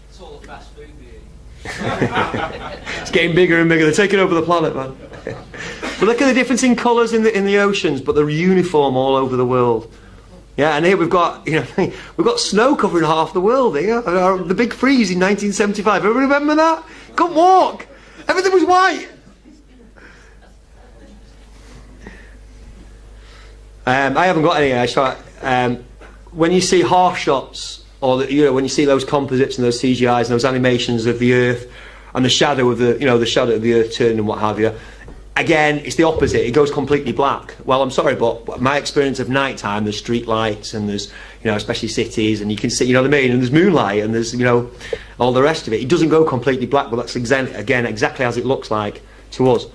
It's all the fast food we eat. It's getting bigger and bigger. They're taking over the planet, man. But look at the difference in colours in the oceans, but they're uniform all over the world. Yeah, and here we've got snow covering half the world here. The big freeze in 1975. Everybody remember that? Couldn't walk. Everything was white. I haven't got any. When you see half shots, or when you see those composites and those CGIs and those animations of the Earth and the shadow of the shadow of the Earth turning and what have you. Again, it's the opposite. It goes completely black. Well, I'm sorry, but my experience of nighttime, there's street lights and there's, especially cities, and you can see, you know what I mean, and there's moonlight and there's, all the rest of it. It doesn't go completely black, but that's again exactly as it looks like to us.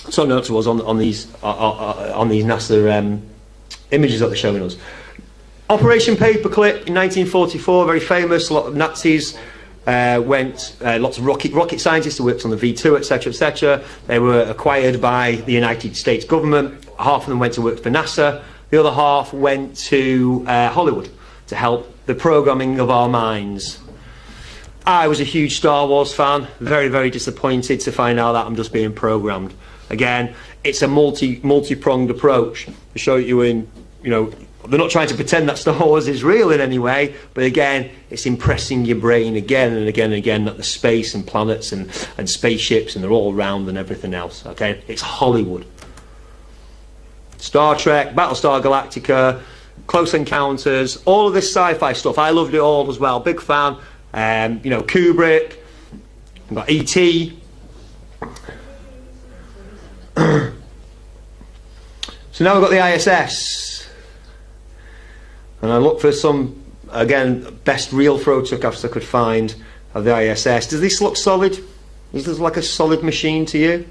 So not to us on these NASA images that they're showing us. Operation Paperclip in 1944, very famous. A lot of Nazis went, lots of rocket scientists who worked on the V2, etc., etc. They were acquired by the United States government. Half of them went to work for NASA. The other half went to Hollywood to help the programming of our minds. I was a huge Star Wars fan. Very, very disappointed to find out that I'm just being programmed. Again, it's a multi-pronged approach to show you in, they're not trying to pretend that Star Wars is real in any way, but again, it's impressing your brain again and again and again that the space and planets and spaceships and they're all around and everything else, okay? It's Hollywood. Star Trek, Battlestar Galactica, Close Encounters, all of this sci-fi stuff, I loved it all as well, big fan. Kubrick, we've got E.T. So now we've got the ISS. And I look for some, again, best real photographs I could find of the ISS. Does this look solid? Is this like a solid machine to you?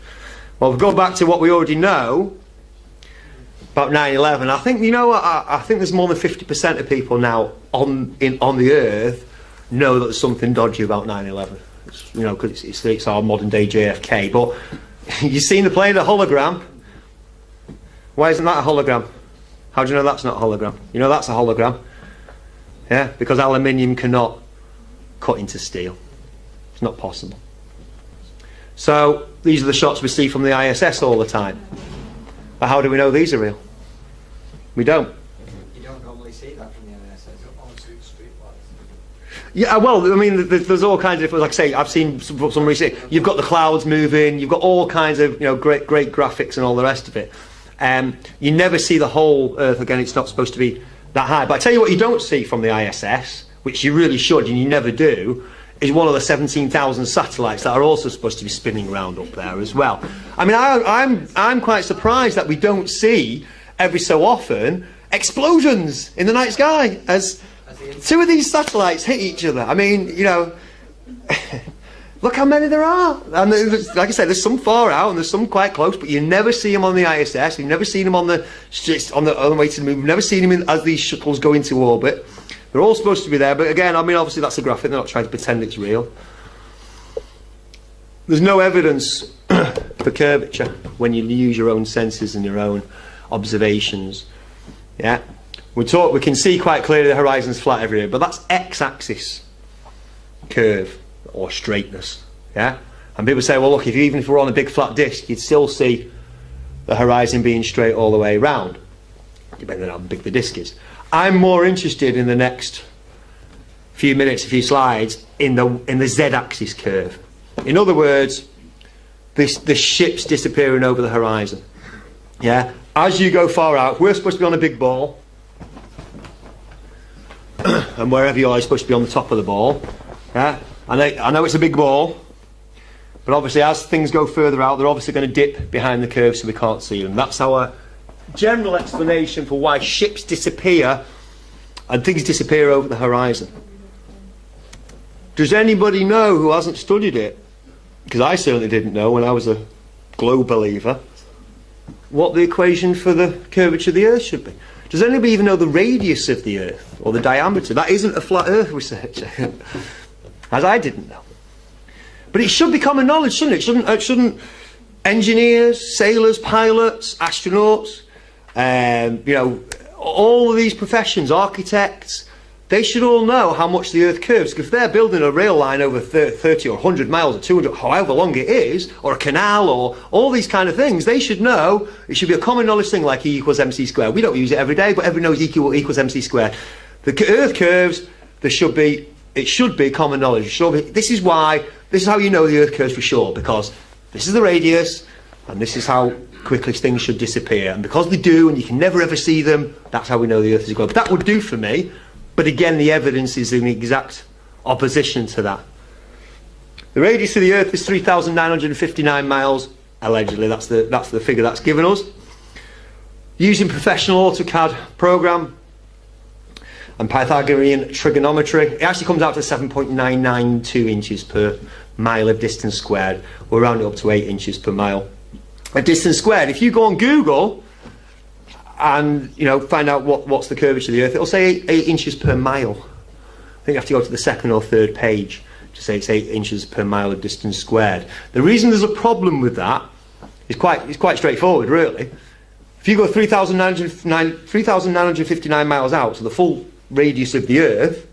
Well, we'll go back to what we already know about 9/11. I think, I think there's more than 50% of people now on the Earth know that there's something dodgy about 9/11. Because it's our modern day JFK. But you've seen the plane, the hologram. Why isn't that a hologram? How do you know that's not a hologram? That's a hologram. Yeah, because aluminium cannot cut into steel. It's not possible. So these are the shots we see from the ISS all the time. But how do we know these are real? We don't. You don't normally see that from the ISS. Yeah, well, I mean, there's all kinds of, like I say, I've seen some recently. You've got the clouds moving. You've got all kinds of, great graphics and all the rest of it. You never see the whole Earth. Again, it's not supposed to be that high. But I tell you what you don't see from the ISS, which you really should, and you never do, is one of the 17,000 satellites that are also supposed to be spinning around up there as well. I mean, I'm quite surprised that we don't see, every so often, explosions in the night sky as two of these satellites hit each other. I mean, look how many there are. And like I said, there's some far out and there's some quite close, but you never see them on the ISS. You've never seen them on the way to the moon. You've never seen them as these shuttles go into orbit. They're all supposed to be there, but again, I mean, obviously that's a graphic. They're not trying to pretend it's real. There's no evidence for curvature when you use your own senses and your own observations. Yeah, we can see quite clearly the horizon's flat everywhere, but that's x-axis curve or straightness. Yeah, and people say, well, look, even if we're on a big flat disk, you'd still see the horizon being straight all the way around, depending on how big the disk is. I'm more interested in the next few minutes, a few slides, in the z-axis curve. In other words, the ship's disappearing over the horizon. Yeah, as you go far out, we're supposed to be on a big ball, and wherever you are, you're supposed to be on the top of the ball. Yeah, I know it's a big ball, but obviously as things go further out, they're obviously going to dip behind the curve, so we can't see them. That's our general explanation for why ships disappear and things disappear over the horizon. Does anybody know who hasn't studied it? Because I certainly didn't know when I was a globe believer what the equation for the curvature of the Earth should be. Does anybody even know the radius of the Earth or the diameter? That isn't a flat Earth researcher, as I didn't know. But it should be common knowledge, shouldn't it? Shouldn't engineers, sailors, pilots, astronauts, all of these professions, architects, they should all know how much the Earth curves. Because if they're building a rail line over 30 or 100 miles or 200, however long it is, or a canal, or all these kind of things, they should know. It should be a common knowledge thing like E equals MC squared. We don't use it every day, but everyone knows E equals MC squared. The Earth curves, it should be common knowledge. This is how you know the Earth curves for sure, because this is the radius, and this is how quickly things should disappear. And because they do, and you can never ever see them, that's how we know the Earth is a globe. But that would do for me. But again, the evidence is in exact opposition to that. The radius of the Earth is 3,959 miles, allegedly. That's the figure that's given us. Using professional AutoCAD program and Pythagorean trigonometry, it actually comes out to 7.992 inches per mile of distance squared. We'll round it up to 8 inches per mile of distance squared. If you go on Google and find out what's the curvature of the Earth, it'll say 8 inches per mile. I think you have to go to the second or third page to say it's 8 inches per mile of distance squared. The reason there's a problem with that is quite straightforward, really. If you go 3,959 miles out, so the full radius of the Earth,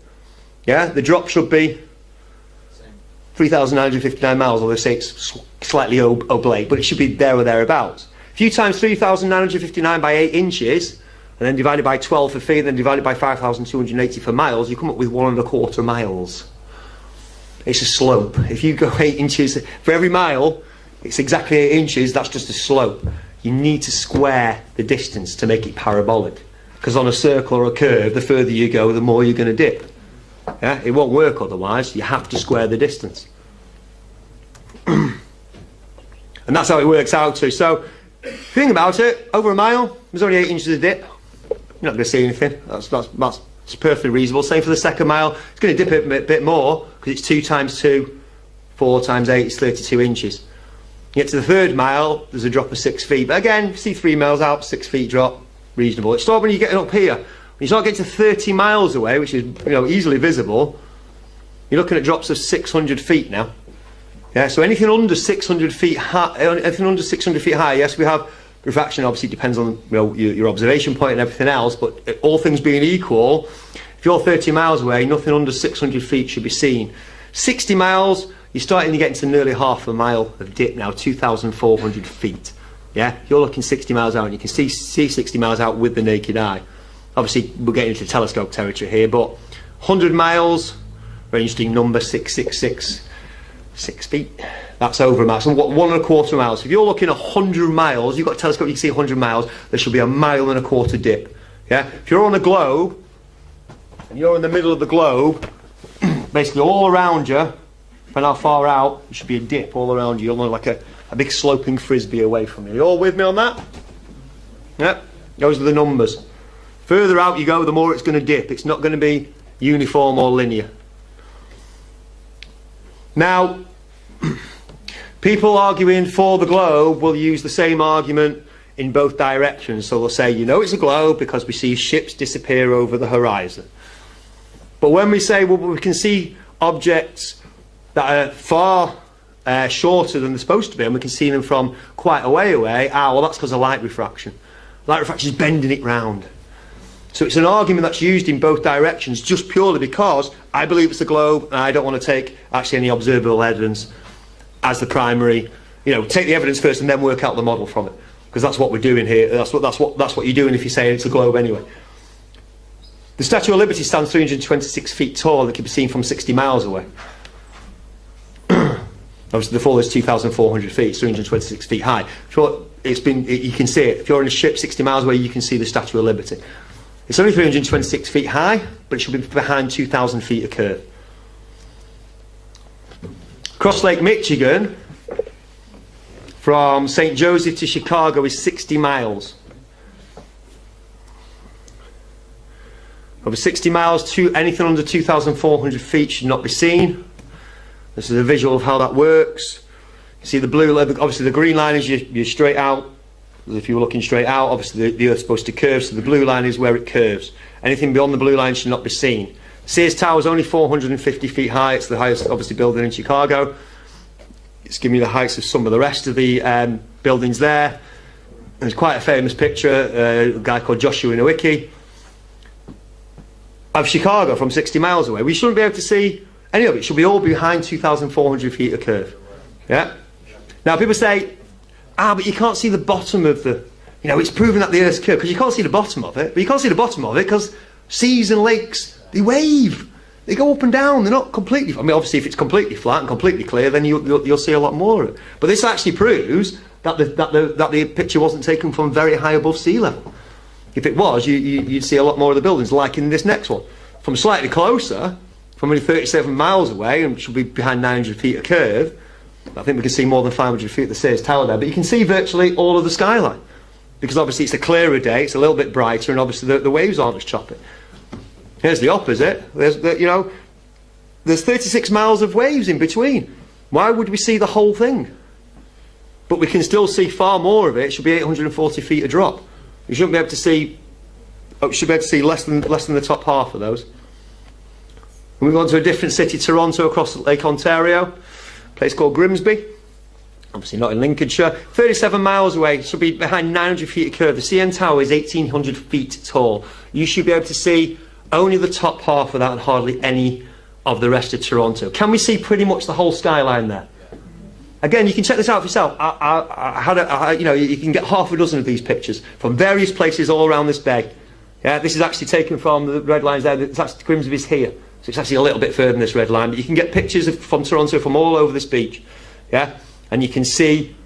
the drop should be 3,959 miles, although they say it's slightly oblique, but it should be there or thereabouts. If you times 3,959 by 8 inches, and then divide it by 12 for feet, and then divide it by 5,280 for miles, you come up with 1.25 miles. It's a slope. If you go 8 inches, for every mile, it's exactly 8 inches, that's just a slope. You need to square the distance to make it parabolic. Because on a circle or a curve, the further you go, the more you're going to dip. Yeah? It won't work otherwise. You have to square the distance. And that's how it works out too. So, think about it. Over a mile, there's only 8 inches of dip. You're not going to see anything. That's perfectly reasonable. Same for the second mile. It's going to dip a bit more because it's 2 times 2, 4 times 8 is 32 inches. You get to the third mile, there's a drop of 6 feet. But again, you see 3 miles out, 6 feet drop, reasonable. It's not when you're getting up here. When you start getting to 30 miles away, which is easily visible, you're looking at drops of 600 feet now. Yeah, so anything under 600 feet high, yes, we have refraction. Obviously, depends on your observation point and everything else. But all things being equal, if you're 30 miles away, nothing under 600 feet should be seen. 60 miles, you're starting to get into nearly half a mile of dip now, 2,400 feet. Yeah, you're looking 60 miles out, and you can see 60 miles out with the naked eye. Obviously, we're getting into telescope territory here, but 100 miles, very interesting number, 666, 6 feet. That's over a mile. So 1.25 miles. If you're looking 100 miles, you've got a telescope, you can see 100 miles, there should be 1.25 miles dip. Yeah, if you're on a globe, and you're in the middle of the globe, basically all around you, depending how far out, there should be a dip all around you. You're like a big sloping frisbee away from you. You all with me on that? Yep, those are the numbers. Further out you go, the more it's going to dip. It's not going to be uniform or linear. Now, people arguing for the globe will use the same argument in both directions. So they'll say, it's a globe because we see ships disappear over the horizon. But when we say, well, we can see objects that are far shorter than they're supposed to be, and we can see them from quite a way away, that's because of light refraction. Light refraction is bending it round. So it's an argument that's used in both directions just purely because I believe it's a globe and I don't want to take actually any observable evidence as the primary, take the evidence first and then work out the model from it, because that's what we're doing here. That's what you're doing if you say it's a globe anyway. The Statue of Liberty stands 326 feet tall and it can be seen from 60 miles away. Obviously the fall is 2,400 feet, it's 326 feet high. You can see it. If you're in a ship 60 miles away, you can see the Statue of Liberty. It's only 326 feet high, but it should be behind 2,000 feet of curve. Cross Lake Michigan, from St. Joseph to Chicago, is 60 miles. Over 60 miles, anything under 2,400 feet should not be seen. This is a visual of how that works. You see the blue, obviously the green line is you're straight out. If you were looking straight out, obviously the Earth's supposed to curve, so the blue line is where it curves. Anything beyond the blue line should not be seen. Sears Tower is only 450 feet high. It's the highest, obviously, building in Chicago. It's giving you the heights of some of the rest of the buildings there. There's quite a famous picture, a guy called Joshua Nowicki, of Chicago from 60 miles away. We shouldn't be able to see any of it. It should be all behind 2,400 feet of curve. Yeah. Now people say, but you can't see the bottom of the, it's proven that the Earth's curved, because you can't see the bottom of it. But you can't see the bottom of it because seas and lakes, they wave. They go up and down. They're not completely, obviously if it's completely flat and completely clear, then you'll see a lot more of it. But this actually proves that the picture wasn't taken from very high above sea level. If it was, you'd see a lot more of the buildings, like in this next one. From slightly closer, from only 37 miles away, and should be behind 900 feet of curve. I think we can see more than 500 feet of the Sears Tower there, but you can see virtually all of the skyline, because obviously it's a clearer day, it's a little bit brighter, and obviously the waves aren't as choppy. Here's the opposite. There's 36 miles of waves in between. Why would we see the whole thing? But we can still see far more of it. It should be 840 feet a drop. You shouldn't be able to see. You should be able to see less than the top half of those. We move on to a different city, Toronto, across Lake Ontario, a place called Grimsby. Obviously not in Lincolnshire. 37 miles away. It should be behind 900 feet of curve. The CN Tower is 1,800 feet tall. You should be able to see only the top half of that and hardly any of the rest of Toronto. Can we see pretty much the whole skyline there? Again, you can check this out for yourself. You can get half a dozen of these pictures from various places all around this bay. Yeah, this is actually taken from the red lines there. It's actually Grimsby's here, so it's actually a little bit further than this red line. But you can get pictures from Toronto from all over this beach. Yeah, and you can see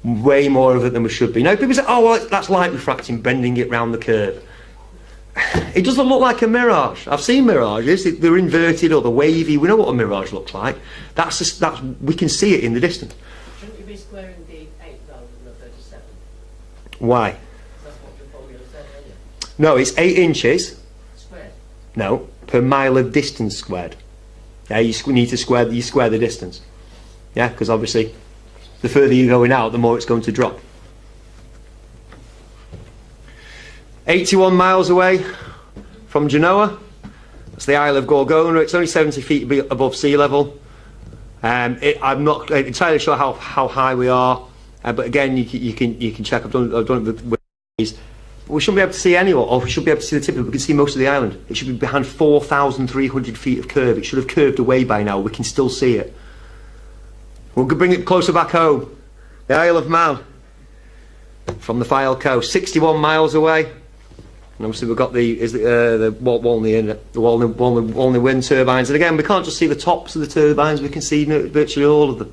way more of it than we should be. Now, people say, "Oh, well, that's light refracting, bending it round the curve." It doesn't look like a mirage. I've seen mirages. They're inverted or they're wavy. We know what a mirage looks like. We can see it in the distance. Shouldn't you be squaring the 8 rather than the 37? Why? That's what your formula said earlier. No, it's 8 inches. Squared. No, per mile of distance squared. Yeah, you need to square the distance. Yeah, because obviously the further you're going out, the more it's going to drop. 81 miles away from Genoa. That's the Isle of Gorgona. It's only 70 feet above sea level. I'm not entirely sure how high we are, but again, you can check. I've done it with these. We shouldn't be able to see anyone, or we should be able to see the tip of it. We can see most of the island. It should be behind 4,300 feet of curve. It should have curved away by now. We can still see it. We'll bring it closer back home. The Isle of Man from the Fylde coast, 61 miles away. And obviously we've got the Walney wind turbines. And again, we can't just see the tops of the turbines, we can see virtually all of them.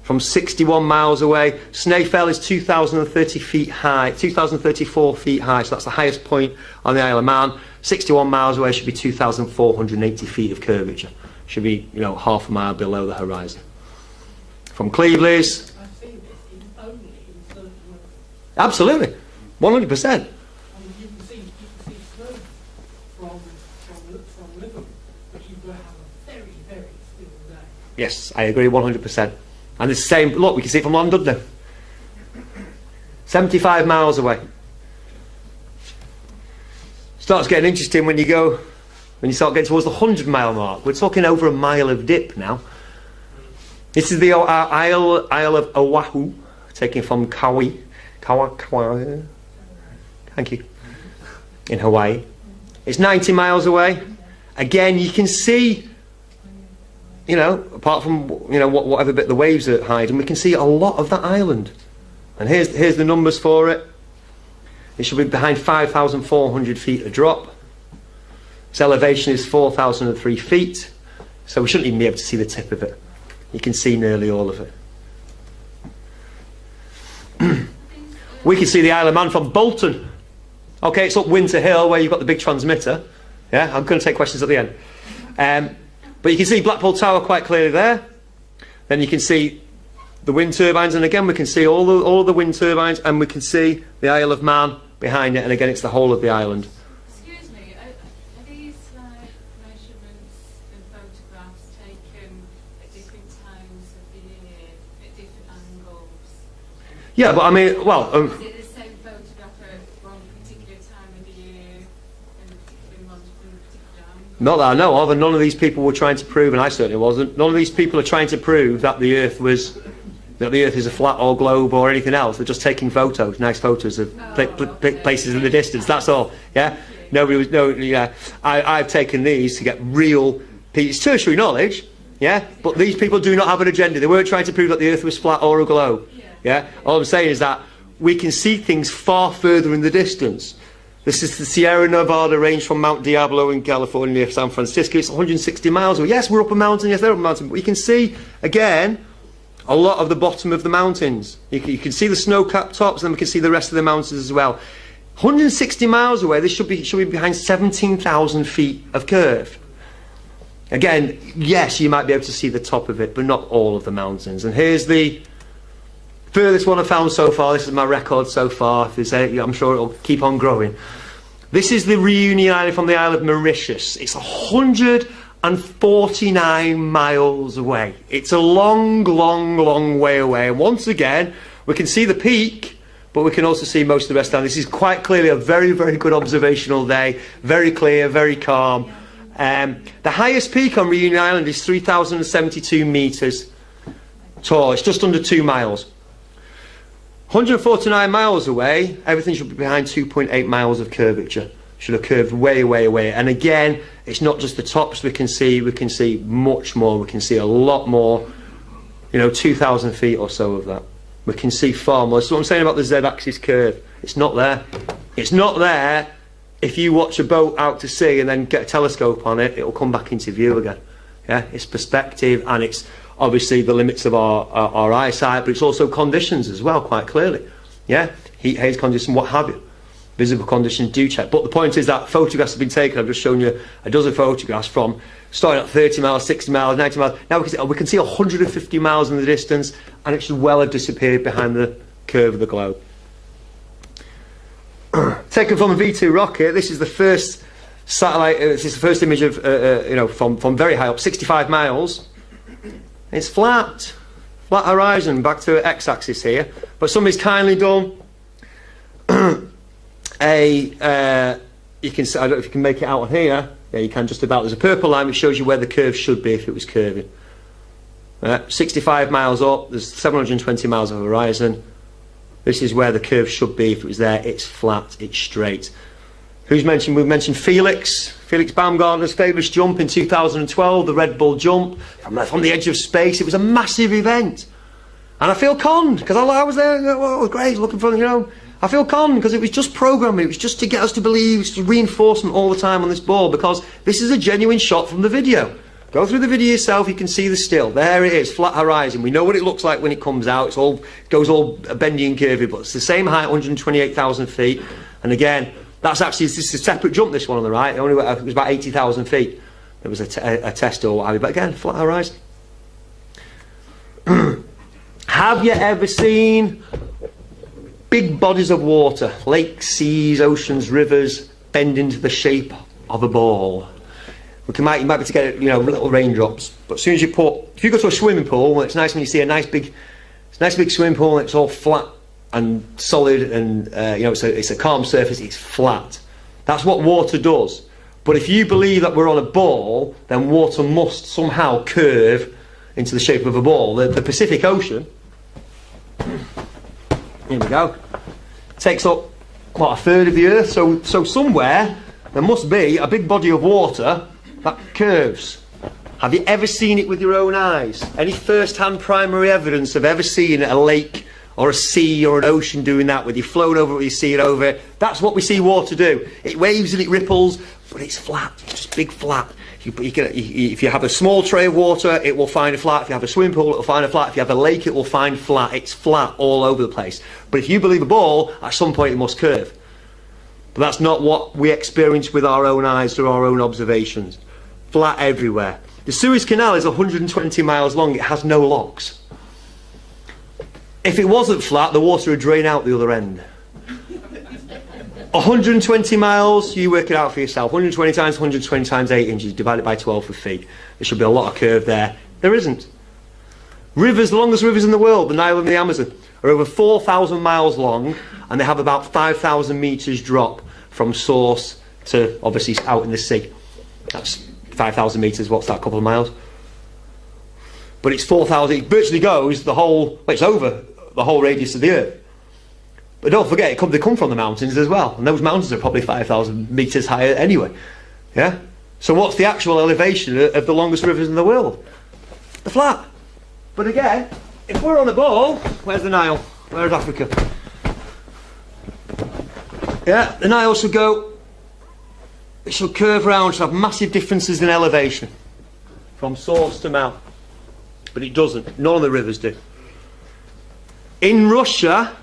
From 61 miles away, Snaefell is 2,030 feet high, 2,034 feet high, so that's the highest point on the Isle of Man. 61 miles away should be 2,480 feet of curvature. Should be, half a mile below the horizon. From Cleveleys, I see this only in certain ways. absolutely, 100%. I mean, you can see snow from Liverpool, but you've got to have a very, very still day. Yes, I agree 100%. And it's the same, look, we can see it from London. 75 miles away. Starts getting interesting when you start getting towards the 100-mile mark. We're talking over a mile of dip now. This is the Isle of Oahu, taken from Kauai. Thank you. In Hawaii. It's 90 miles away. Again, you can see, apart from, whatever bit the waves are hiding, we can see a lot of that island. And here's the numbers for it. It should be behind 5,400 feet a drop. Its elevation is 4,003 feet. So we shouldn't even be able to see the tip of it. You can see nearly all of it. We can see the Isle of Man from Bolton. Okay, it's up Winter Hill where you've got the big transmitter. Yeah, I'm going to take questions at the end. But you can see Blackpool Tower quite clearly there. Then you can see the wind turbines, and again we can see all the wind turbines, and we can see the Isle of Man behind it, and again it's the whole of the island. Excuse me, are these measurements and photographs taken at different times of the year, at different angles? Yeah, but I mean, well... Is it the same photograph at one particular time of the year and a particular month from a particular angle? Not that I know of, and none of these people were trying to prove, and I certainly wasn't, none of these people are trying to prove that the Earth is a flat or globe or anything else. They're just taking photos, nice photos of places in the distance, that's all. Yeah? I've taken these to get real, it's tertiary knowledge, yeah? But these people do not have an agenda. They weren't trying to prove that the Earth was flat or a globe. Yeah? All I'm saying is that we can see things far further in the distance. This is the Sierra Nevada range from Mount Diablo in California near San Francisco. It's 160 miles away. Yes, we're up a mountain. Yes, they're up a mountain. But we can see, again, a lot of the bottom of the mountains. You can see the snow-capped tops, and then we can see the rest of the mountains as well. 160 miles away, this should be behind 17,000 feet of curve. Again, yes, you might be able to see the top of it, but not all of the mountains. And here's the furthest one I've found so far. This is my record so far. If there's any, I'm sure it'll keep on growing. This is the Reunion Island from the Isle of Mauritius. It's 149 miles away. It's a long, long, long way away. And once again, we can see the peak, but we can also see most of the rest down. This is quite clearly a very, very good observational day. Very clear, very calm. The highest peak on Reunion Island is 3,072 metres tall. It's just under 2 miles. 149 miles away, everything should be behind 2.8 miles of curvature. Should have curved way, way away. And again, it's not just the tops we can see much more. We can see a lot more, 2,000 feet or so of that. We can see far more. That's what I'm saying about the Z-axis curve. It's not there. It's not there. If you watch a boat out to sea and then get a telescope on it, it will come back into view again. Yeah, it's perspective, and it's obviously the limits of our eyesight, but it's also conditions as well, quite clearly. Yeah, heat, haze conditions, what have you. Visible conditions do check. But the point is that photographs have been taken. I've just shown you a dozen photographs from starting at 30 miles, 60 miles, 90 miles. Now we can see 150 miles in the distance, and it should well have disappeared behind the curve of the globe. Taken from a V2 rocket, this is the first satellite. This is the first image of from very high up, 65 miles. It's flat horizon. Back to x-axis here, but somebody's kindly done you can. I don't know if you can make it out on here. Yeah, you can just about. There's a purple line which shows you where the curve should be if it was curving. 65 miles up. There's 720 miles of horizon. This is where the curve should be if it was there. It's flat, it's straight. We've mentioned Felix Baumgartner's famous jump in 2012, the Red Bull jump from the edge of space. It was a massive event. And I feel conned, because I was there, it was great, looking for, I feel conned, because it was just programming. It was just to get us to believe, it's reinforcement all the time on this ball, because this is a genuine shot from the video. Go through the video yourself, you can see the still. There it is, flat horizon. We know what it looks like when it comes out. It goes all bendy and curvy, but it's the same height, 128,000 feet. And again, this is a separate jump, this one on the right. It was about 80,000 feet. There was a test or what have you, but again, flat horizon. Have you ever seen big bodies of water, lakes, seas, oceans, rivers, bend into the shape of a ball? You might be able to get little raindrops, but as soon as if you go to a swimming pool, it's nice when you see a nice big swimming pool and it's all flat and solid, and it's a calm surface. It's flat. That's what water does. But if you believe that we're on a ball, then water must somehow curve into the shape of a ball. The Pacific Ocean, here we go, takes up a third of the Earth. So somewhere there must be a big body of water that curves. Have you ever seen it with your own eyes? Any first-hand primary evidence of ever seeing a lake or a sea or an ocean doing that, whether you've flown over it or you see it over it? That's what we see water do. It waves and it ripples, but it's flat. It's just big flat. If you have a small tray of water, it will find a flat. If you have a swimming pool, it will find a flat. If you have a lake, it will find flat. It's flat all over the place. But if you believe a ball, at some point it must curve. But that's not what we experience with our own eyes through our own observations. Flat everywhere. The Suez Canal is 120 miles long. It has no locks. If it wasn't flat, the water would drain out the other end. 120 miles, you work it out for yourself. 120 times 120 times 8 inches, divided by 12 for feet. There should be a lot of curve there. There isn't. Rivers, the longest rivers in the world, the Nile and the Amazon, are over 4,000 miles long, and they have about 5,000 metres drop from source to, obviously, out in the sea. That's 5,000 metres, what's that, a couple of miles? But it's 4,000, it virtually goes it's over the whole radius of the Earth. But don't forget, they come from the mountains as well, and those mountains are probably 5,000 metres higher anyway. Yeah? So what's the actual elevation of the longest rivers in the world? They're flat. But again, if we're on a ball, where's the Nile? Where's Africa? Yeah, the Nile should go, it should curve around, should have massive differences in elevation from source to mouth. But it doesn't. None of the rivers do. In Russia,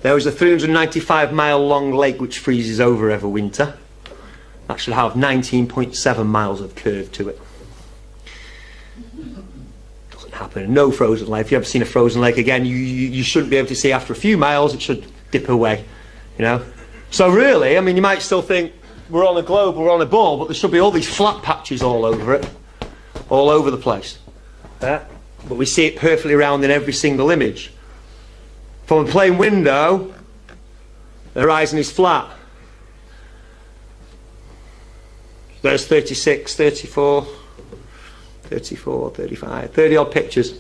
there was a 395-mile long lake which freezes over every winter. That should have 19.7 miles of curve to it. Doesn't happen. No frozen lake. If you've ever seen a frozen lake, again, you shouldn't be able to see after a few miles. It should dip away, you know. So really, I mean, you might still think we're on a globe, we're on a ball, but there should be all these flat patches all over it, all over the place. Yeah? But we see it perfectly round in every single image. From a plane window, the horizon is flat. There's 36, 34, 34, 35, 30 odd pictures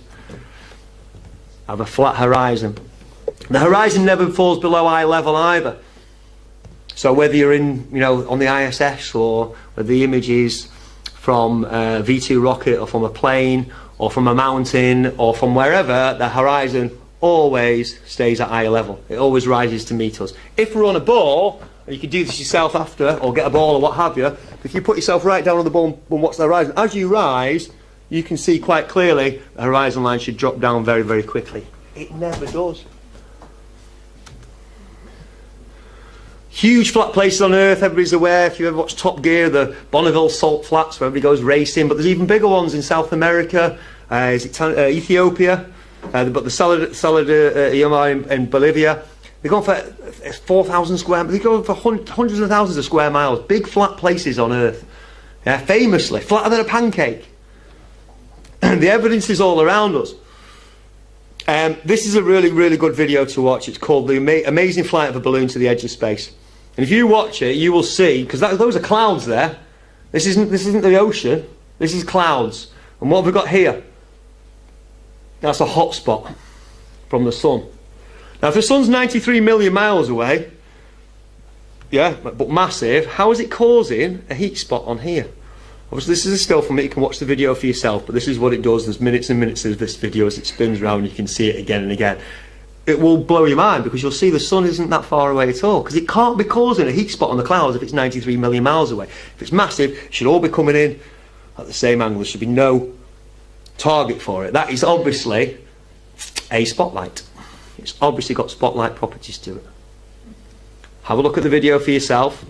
of a flat horizon. The horizon never falls below eye level either. So whether you're in, you know, on the ISS, or whether the image is from a V2 rocket, or from a plane, or from a mountain, or from wherever, the horizon always stays at eye level. It always rises to meet us. If we're on a ball, and you can do this yourself after, or get a ball or what have you, if you put yourself right down on the ball and watch the horizon, as you rise, you can see quite clearly the horizon line should drop down very, very quickly. It never does. Huge flat places on Earth, everybody's aware. If you ever watch Top Gear, the Bonneville Salt Flats, where everybody goes racing, but there's even bigger ones in South America. Ethiopia, but the Saladillo in Bolivia. They're going for 4,000 square. They go for hundreds of thousands of square miles. Big flat places on Earth, yeah, famously flatter than a pancake. The evidence is all around us. This is a really, really good video to watch. It's called The Amazing Flight of a Balloon to the Edge of Space. And if you watch it, you will see, because those are clouds there. This isn't the ocean. This is clouds. And what have we got here? That's a hot spot from the sun. Now, if the sun's 93 million miles away, yeah, but massive, how is it causing a heat spot on here? Obviously, this is a still from it. You can watch the video for yourself, but this is what it does. There's minutes and minutes of this video as it spins around. You can see it again and again. It will blow your mind, because you'll see the sun isn't that far away at all, because it can't be causing a heat spot on the clouds if it's 93 million miles away. If it's massive, it should all be coming in at the same angle. There should be no target for it. That is obviously a spotlight. It's obviously got spotlight properties to it. Have a look at the video for yourself.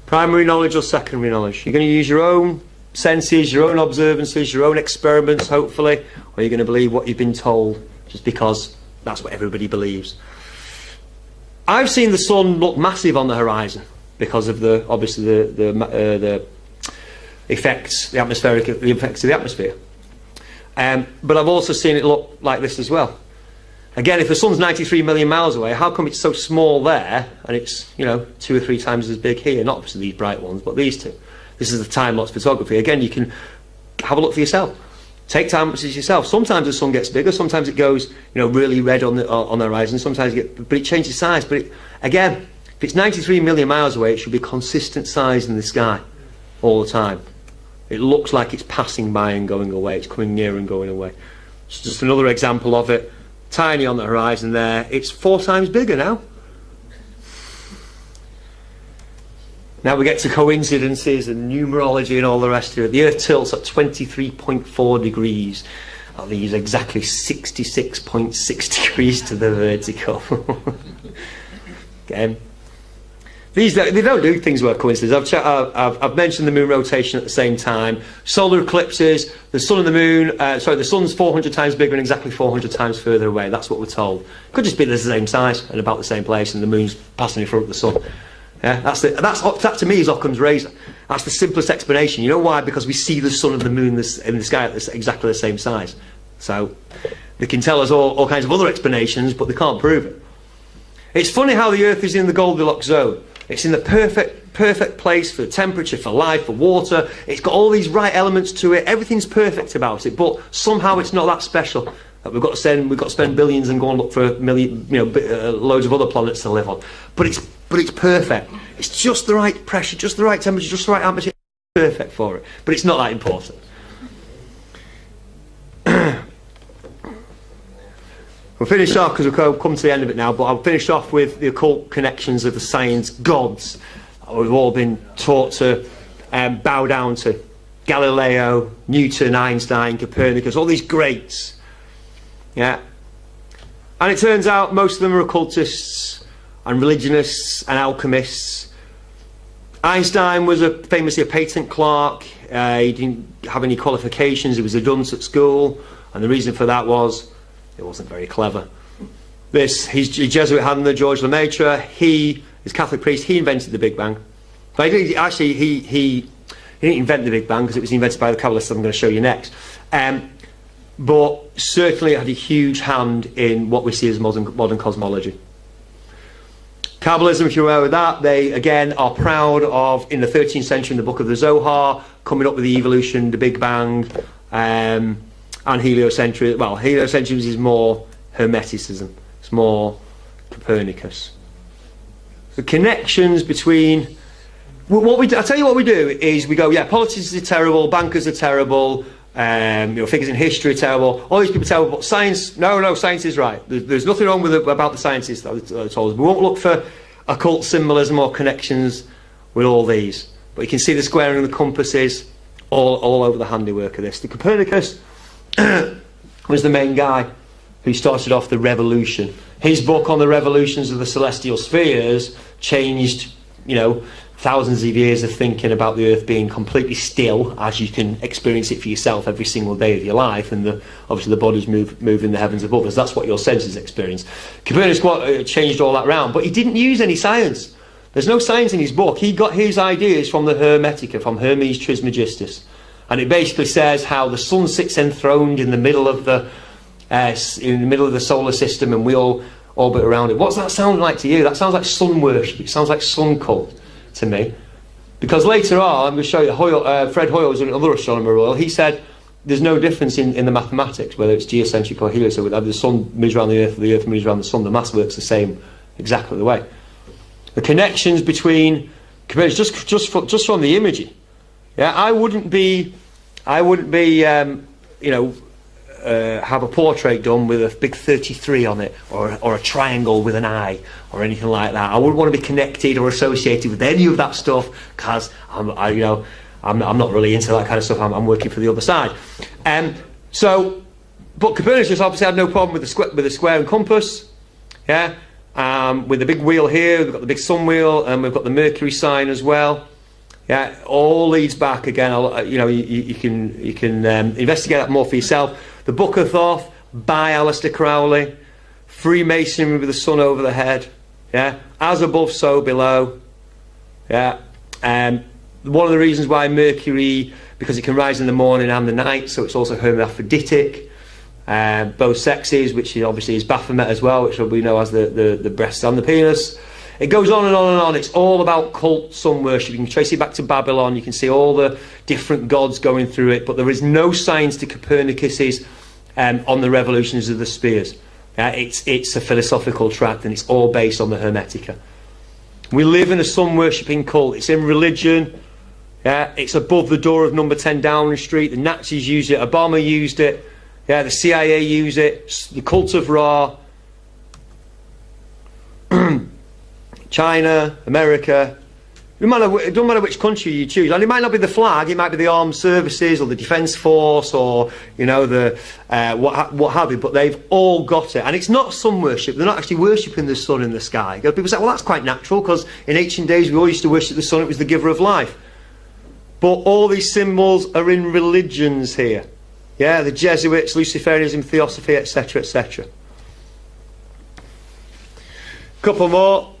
Primary knowledge or secondary knowledge? You're going to use your own senses, your own observances, your own experiments, hopefully, or you're going to believe what you've been told just because that's what everybody believes. I've seen the sun look massive on the horizon because of the effects, the effects of the atmosphere. But I've also seen it look like this as well. Again, if the sun's 93 million miles away, how come it's so small there and it's, you know, 2 or 3 times as big here? Not obviously these bright ones, but these two. This is the time-lapse photography. Again, you can have a look for yourself. Take time-lapses yourself. Sometimes the sun gets bigger. Sometimes it goes, you know, really red on the horizon. Sometimes but it changes size. But again, if it's 93 million miles away, it should be consistent size in the sky all the time. It looks like it's passing by and going away. It's coming near and going away. It's just another example of it. Tiny on the horizon there. It's 4 times bigger now. Now we get to coincidences and numerology and all the rest of it. The Earth tilts at 23.4 degrees. That leaves exactly 66.6 degrees to the vertical. Okay. They don't do things where coincidence. I've mentioned the moon rotation at the same time. Solar eclipses, the sun and the moon, the sun's 400 times bigger and exactly 400 times further away. That's what we're told. Could just be the same size and about the same place, and the moon's passing in front of the sun. Yeah, that to me is Occam's razor. That's the simplest explanation. You know why? Because we see the sun and the moon in the sky at exactly the same size. So they can tell us all kinds of other explanations, but they can't prove it. It's funny how the Earth is in the Goldilocks zone. It's in the perfect place for temperature, for life, for water. It's got all these right elements to it. Everything's perfect about it, but somehow it's not that special. We've got to spend billions and go and look for loads of other planets to live on. But it's perfect. It's just the right pressure, just the right temperature, just the right atmosphere. Perfect for it. But it's not that important. We'll finish off, because we'll come to the end of it now, but I'll finish off with the occult connections of the science gods that we've all been taught to bow down to. Galileo, Newton, Einstein, Copernicus, all these greats. Yeah. And it turns out most of them are occultists and religionists and alchemists. Einstein was famously a patent clerk. He didn't have any qualifications. He was a dunce at school, and the reason for that was he wasn't very clever. His Jesuit handler, George Lemaitre, he is a Catholic priest. He invented the Big Bang. But he didn't invent the Big Bang because it was invented by the Kabbalists. I'm going to show you next. But certainly had a huge hand in what we see as modern cosmology. Kabbalism, if you're aware of that, they again are proud of, in the 13th century, in the book of the Zohar, coming up with the evolution, the Big Bang, and heliocentrism. Well, heliocentrism is more Hermeticism. It's more Copernicus. The connections between I tell you what we do is we go, yeah, politicians are terrible, bankers are terrible. Figures in history are terrible. All these people are terrible. But science, no, science is right. There's nothing wrong about the sciences at all. We won't look for occult symbolism or connections with all these. But you can see the squaring and the compasses all over the handiwork of this. The Copernicus was the main guy who started off the revolution. His book on the revolutions of the celestial spheres changed, thousands of years of thinking about the Earth being completely still, as you can experience it for yourself every single day of your life, and obviously the bodies move in the heavens above us. That's what your senses experience. Copernicus changed all that round, but he didn't use any science. There's no science in his book. He got his ideas from the Hermetica, from Hermes Trismegistus, and it basically says how the sun sits enthroned in the middle of the solar system, and we all orbit around it. What's that sound like to you? That sounds like sun worship. It sounds like sun cult to me, because later on I'm going to show you Fred Hoyle was another astronomer royal. He said there's no difference in the mathematics whether it's geocentric or heliocentric. Whether the sun moves around the Earth or the Earth moves around the sun, the mass works the same exactly the way. The connections between just from the imaging, I wouldn't have a portrait done with a big 33 on it, or a triangle with an eye, or anything like that. I wouldn't want to be connected or associated with any of that stuff, because I'm not really into that kind of stuff. I'm working for the other side. But Copernicus obviously had no problem with the square and compass. With the big wheel here, we've got the big sun wheel, and we've got the Mercury sign as well. All leads back again. You can investigate that more for yourself. The Book of Thoth by Aleister Crowley. Freemasonry with the sun over the head. As above, so below. One of the reasons why Mercury, because it can rise in the morning and the night, so it's also hermaphroditic. Both sexes, which obviously is Baphomet as well, which we know as the breast and the penis. It goes on and on and on. It's all about cult sun worship. You can trace it back to Babylon. You can see all the different gods going through it. But there is no science to Copernicus's on the revolutions of the spheres. It's a philosophical tract, and it's all based on the Hermetica. We live in a sun worshipping cult. It's in religion. It's above the door of number 10 Downing Street. The Nazis used it. Obama used it. The CIA used it. The cult of Ra. China, America, it doesn't matter which country you choose, and it might not be the flag, it might be the armed services or the defence force, or what have you, but they've all got it. And it's not sun worship. They're not actually worshipping the sun in the sky. People say, well, that's quite natural, because in ancient days we all used to worship the sun. It was the giver of life. But all these symbols are in religions here. The Jesuits, Luciferianism, Theosophy, etc, etc. Couple more.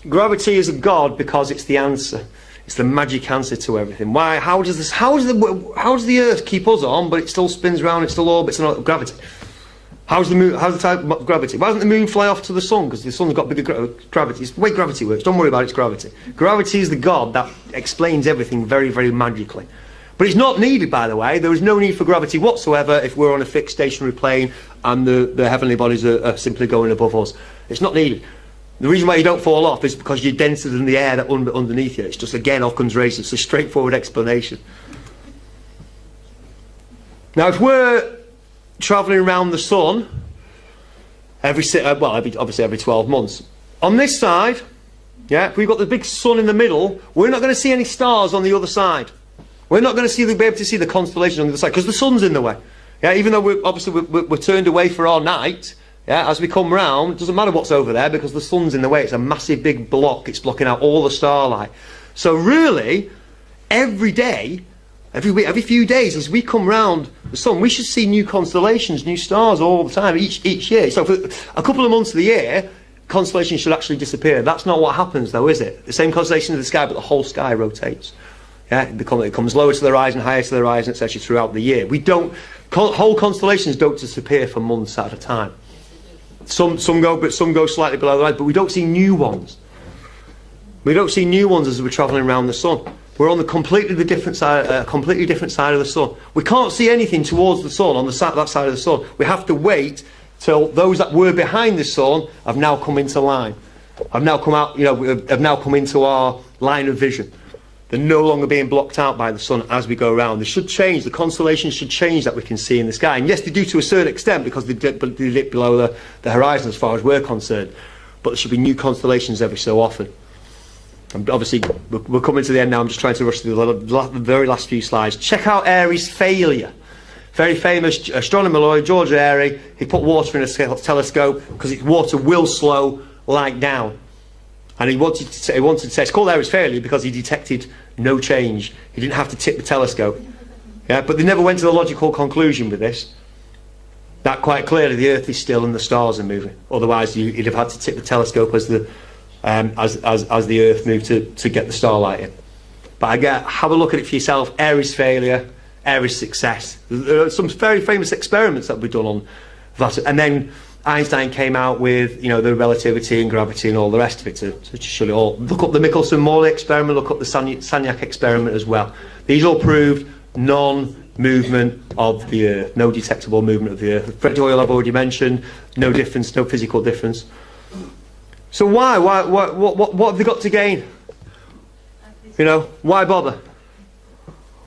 Gravity is a god because it's the answer. It's the magic answer to everything. Why? How does the Earth keep us on, but it still spins around, it still orbits, and gravity? How's the moon? How's the type of gravity? Why doesn't the moon fly off to the sun? Because the sun's got bigger gravity. It's the way gravity works. Don't worry about its gravity. Gravity is the god that explains everything very, very magically. But it's not needed, by the way. There is no need for gravity whatsoever if we're on a fixed stationary plane and the heavenly bodies are simply going above us. It's not needed. The reason why you don't fall off is because you're denser than the air that underneath you. It's just, again, Occam's razor. It's a straightforward explanation. Now, if we're travelling around the sun obviously every 12 months, on this side, if we've got the big sun in the middle, we're not going to see any stars on the other side. We're not going to be able to see the constellations on the other side because the sun's in the way. Yeah, even though we're turned away for our night, yeah, as we come round, it doesn't matter what's over there because the sun's in the way. It's a massive big block. It's blocking out all the starlight. So really, every day, every week, every few days, as we come round the sun, we should see new constellations, new stars all the time, each year. So for a couple of months of the year, constellations should actually disappear. That's not what happens, though, is it? The same constellation in the sky, but the whole sky rotates. Yeah, it comes lower to the horizon, higher to the horizon, etc. throughout the year. Whole constellations don't disappear for months at a time. Some go slightly below the horizon, but we don't see new ones. We don't see new ones as we're travelling around the sun. We're on the completely different side of the sun. We can't see anything towards the sun on that side of the sun. We have to wait till those that were behind the sun have now come into line. Have now come out. Have now come into our line of vision. They're no longer being blocked out by the sun as we go around. They should change. The constellations should change that we can see in the sky. And yes, they do to a certain extent because they dip below the horizon as far as we're concerned. But there should be new constellations every so often. And obviously, we're coming to the end now. I'm just trying to rush through the very last few slides. Check out Airy's failure. Very famous astronomer Lloyd George Airy. He put water in a telescope because water will slow light down. And he wanted to say, it's called Airy's failure because he detected no change. He didn't have to tip the telescope. Yeah, but they never went to the logical conclusion with this. That quite clearly the Earth is still and the stars are moving. Otherwise, you'd have had to tip the telescope as the Earth moved to get the starlight in. But have a look at it for yourself. Airy's failure, Airy's success. There are some very famous experiments that were done on that, and then Einstein came out with, the relativity and gravity and all the rest of it to show it all. Look up the Michelson-Morley experiment, look up the Sagnac experiment as well. These all proved non-movement of the Earth, no detectable movement of the Earth. Fred Hoyle I've already mentioned, no difference, no physical difference. So why? What have they got to gain? Why bother?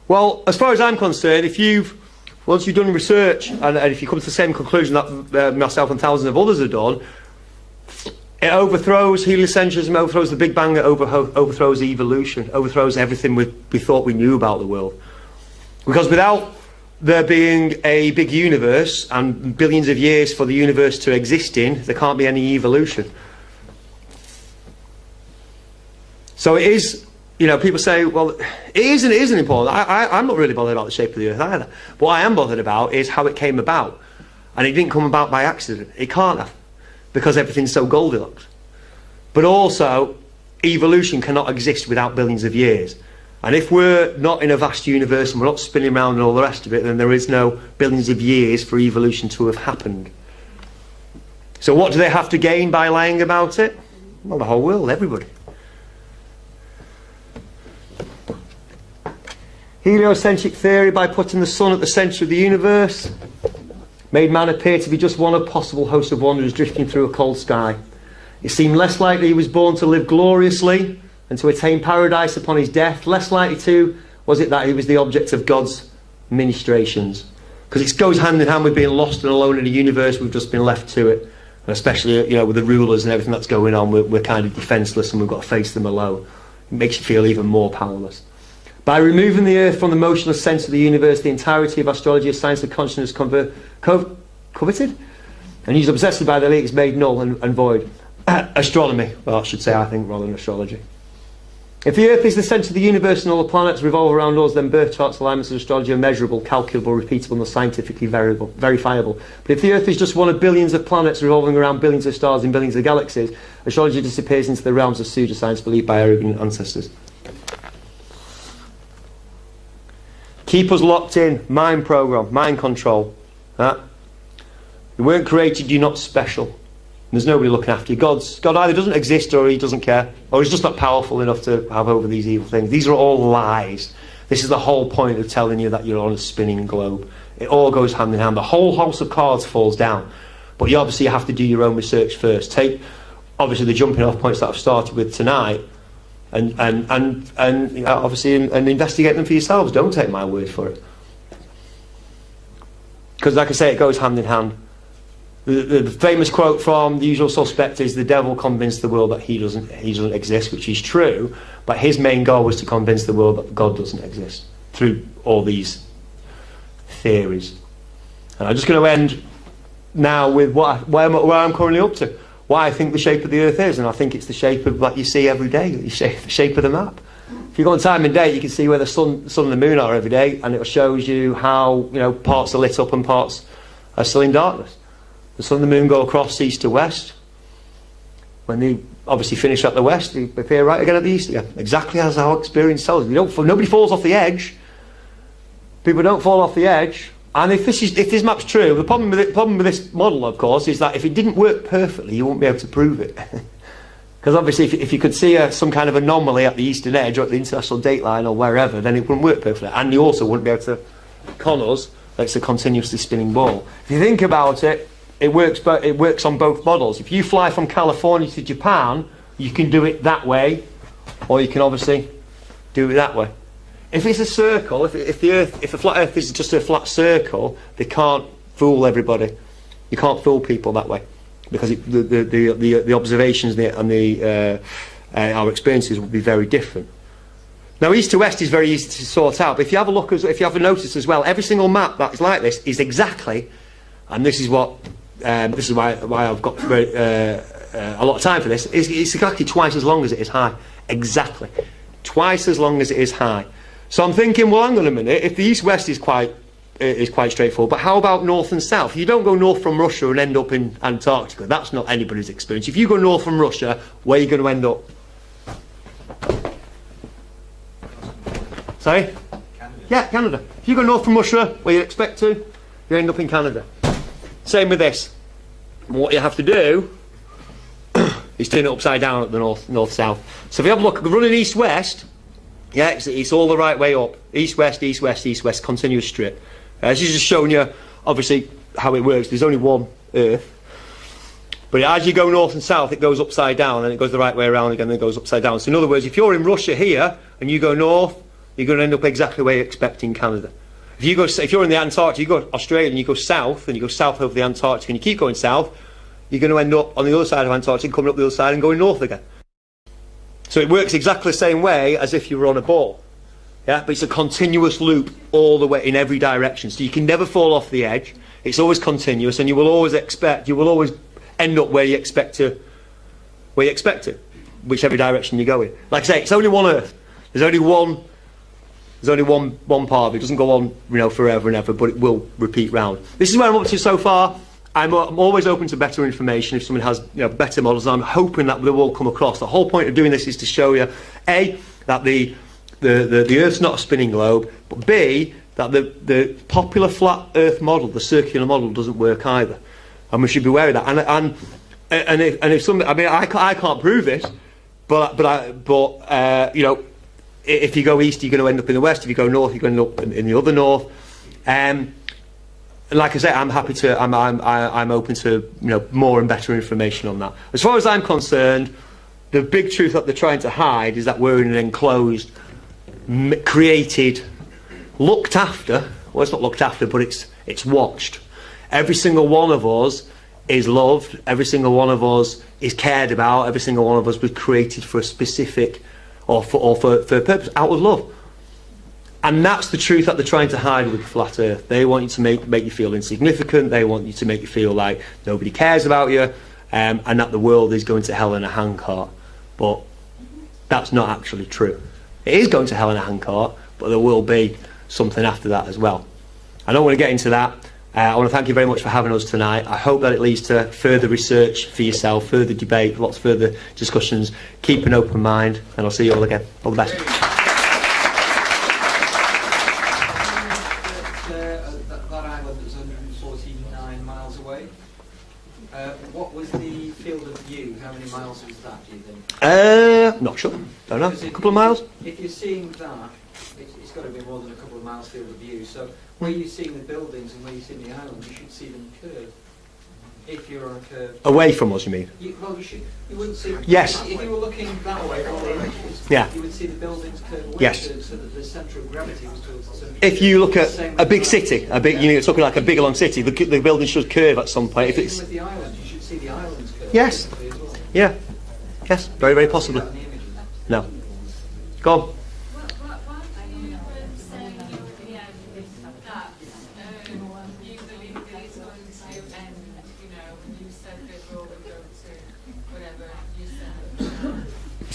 Well, as far as I'm concerned, once you've done research and if you come to the same conclusion that myself and thousands of others have done, it overthrows heliocentrism, overthrows the Big Bang, it overthrows evolution, overthrows everything we thought we knew about the world. Because without there being a big universe and billions of years for the universe to exist in, there can't be any evolution. So it is. People say, well, it isn't important. I'm not really bothered about the shape of the Earth either. What I am bothered about is how it came about. And it didn't come about by accident. It can't have, because everything's so Goldilocks. But also, evolution cannot exist without billions of years. And if we're not in a vast universe and we're not spinning around and all the rest of it, then there is no billions of years for evolution to have happened. So what do they have to gain by lying about it? Well, the whole world, everybody. Heliocentric theory, by putting the sun at the centre of the universe, made man appear to be just one of possible hosts of wanderers drifting through a cold sky. It seemed less likely he was born to live gloriously and to attain paradise upon his death. Less likely too was it that he was the object of God's ministrations. Because it goes hand in hand with being lost and alone in a universe. We've just been left to it. And especially, with the rulers and everything that's going on, we're kind of defenceless and we've got to face them alone. It makes you feel even more powerless. By removing the Earth from the motionless centre of the universe, the entirety of astrology, as science of consciousness, coveted and used obsessively by the elite is made null and void. Astronomy, well, I should say, I think, rather than astrology. If the Earth is the centre of the universe and all the planets revolve around us, then birth charts, alignments of astrology are measurable, calculable, repeatable, and scientifically verifiable. But if the Earth is just one of billions of planets revolving around billions of stars in billions of galaxies, astrology disappears into the realms of pseudoscience believed by arrogant ancestors. Keep us locked in, mind program, mind control. You weren't created, you're not special. There's nobody looking after you. God either doesn't exist or he doesn't care, or he's just not powerful enough to have over these evil things. These are all lies. This is the whole point of telling you that you're on a spinning globe. It all goes hand in hand. The whole house of cards falls down. But you obviously have to do your own research first. Take, obviously, the jumping off points that I've started with tonight, and obviously and investigate them for yourselves. Don't take my word for it, because like I say, it goes hand in hand. The famous quote from The Usual Suspect is, the devil convinced the world that he doesn't exist, which is true, but his main goal was to convince the world that God doesn't exist through all these theories. And I'm just going to end now with where I'm currently up to. What I think the shape of the Earth is, and I think it's the shape of what you see every day, the shape of the map. If you go on time and date, you can see where the sun and the moon are every day, and it shows you how, you know, parts are lit up and parts are still in darkness. The sun and the moon go across east to west. When they obviously finish at the west, they appear right again at the east again. Exactly as our experience tells us. Nobody falls off the edge. People don't fall off the edge. And if this map's true, the problem with this model, of course, is that if it didn't work perfectly, you won't be able to prove it. Because obviously, if you could see some kind of anomaly at the eastern edge or at the international date line or wherever, then it wouldn't work perfectly. And you also wouldn't be able to con us that it's a continuously spinning ball. If you think about it, it works on both models. If you fly from California to Japan, you can do it that way, or you can obviously do it that way. If it's a circle, if a flat Earth is just a flat circle, they can't fool everybody. You can't fool people that way, because the observations and our experiences will be very different. Now, east to west is very easy to sort out. But if you have a look, if you have a notice as well, every single map that is like this is exactly, and this is why I've got a lot of time for this. It's exactly twice as long as it is high. Exactly, twice as long as it is high. So I'm thinking, well, hang on a minute. If the east-west is quite straightforward, but how about north and south? You don't go north from Russia and end up in Antarctica. That's not anybody's experience. If you go north from Russia, where are you going to end up? Sorry? Canada. Yeah, Canada. If you go north from Russia, where you expect to, you end up in Canada. Same with this. And what you have to do is turn it upside down at the north-south. So if you have a look, running east-west, yeah, it's all the right way up. East-west, east-west, east-west, continuous strip. This is just showing you, obviously, how it works. There's only one Earth. But as you go north and south, it goes upside down, and it goes the right way around again, and it goes upside down. So in other words, if you're in Russia here, and you go north, you're going to end up exactly where you expect in Canada. If you're in the Antarctic, you go to Australia, and you go south, and you go south over the Antarctic, and you keep going south, you're going to end up on the other side of Antarctic, coming up the other side, and going north again. So it works exactly the same way as if you were on a ball. Yeah, but it's a continuous loop all the way in every direction. So you can never fall off the edge. It's always continuous, and you will always end up where you expect to, whichever direction you go in. Like I say, it's only one Earth. There's only one part of it. It doesn't go on, forever and ever, but it will repeat round. This is where I'm up to so far. I'm always open to better information if someone has better models. And I'm hoping that they will come across. The whole point of doing this is to show you, A, that the Earth's not a spinning globe, but B, that the popular flat Earth model, the circular model, doesn't work either, and we should be aware of that. And if somebody, I can't prove it, but if you go east, you're going to end up in the west. If you go north, you're going to end up in the other north. And like I say, I'm happy to. I'm open to more and better information on that. As far as I'm concerned, the big truth that they're trying to hide is that we're in an enclosed, created, looked after. Well, it's not looked after, but it's watched. Every single one of us is loved. Every single one of us is cared about. Every single one of us was created for a specific, or for a purpose, out of love. And that's the truth that they're trying to hide with Flat Earth. They want you to make you feel insignificant. They want you to make you feel like nobody cares about you, and that the world is going to hell in a handcart. But that's not actually true. It is going to hell in a handcart, but there will be something after that as well. I don't want to get into that. I want to thank you very much for having us tonight. I hope that it leads to further research for yourself, further debate, lots of further discussions. Keep an open mind, and I'll see you all again. All the best. That island was 149 miles away. What was the field of view? How many miles was that, do you think? Not sure. Don't know. A couple of miles? If you're seeing that, it's got to be more than a couple of miles field of view. So where you're seeing the buildings and where you're seeing the island, you should see them curve. If you're on a curve. Away from us, you mean? You wouldn't see. Yes. If you were looking that way, all the images, yeah. You would see the buildings curve away. Yes. So that the centre of gravity was towards the centre. If you look at a big city, you're talking like a big long city, the building should curve at some point. If it's with the island, you should see the islands curve. Yes. As well. Yeah. Yes. Very, very possibly. No. Go on. Why do you say that you believe the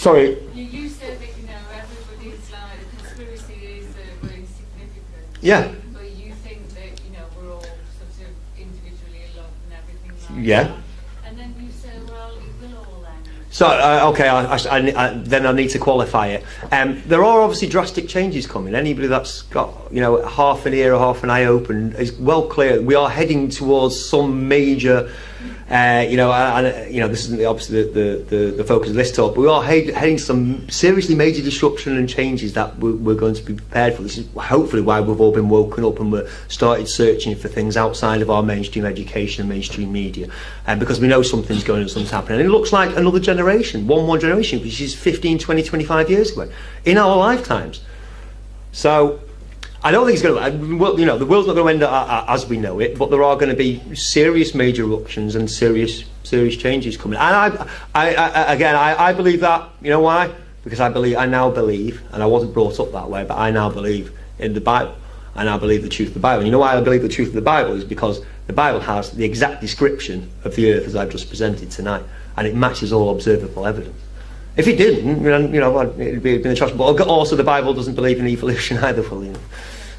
Sorry. You said that, you know, everybody's like, the conspiracy is really significant. Yeah. But you think that, you know, we're all sort of individually alone and everything like Yeah. that. And then you say, well, it will all end. So, okay, then I need to qualify it. There are obviously drastic changes coming. Anybody that's got, you know, half an ear or half an eye open is well clear. We are heading towards some major, you know, and you know, this isn't obviously the focus of this talk, but we are heading to some seriously major disruption and changes that we're going to be prepared for. This is hopefully why we've all been woken up and we're started searching for things outside of our mainstream education and mainstream media, because we know something's going on, something's happening. And it looks like another generation, one more generation, which is 15, 20, 25 years away, in our lifetimes. So I don't think it's going to, well, you know, the world's not going to end as we know it, but there are going to be serious major eruptions and serious changes coming. And I believe that. You know why? Because I now believe, and I wasn't brought up that way, but I now believe in the Bible. And I believe the truth of the Bible. And you know why I believe the truth of the Bible is because the Bible has the exact description of the earth as I've just presented tonight, and it matches all observable evidence. If it didn't, you know, it'd be a trust. But also, the Bible doesn't believe in evolution either, fully. You know.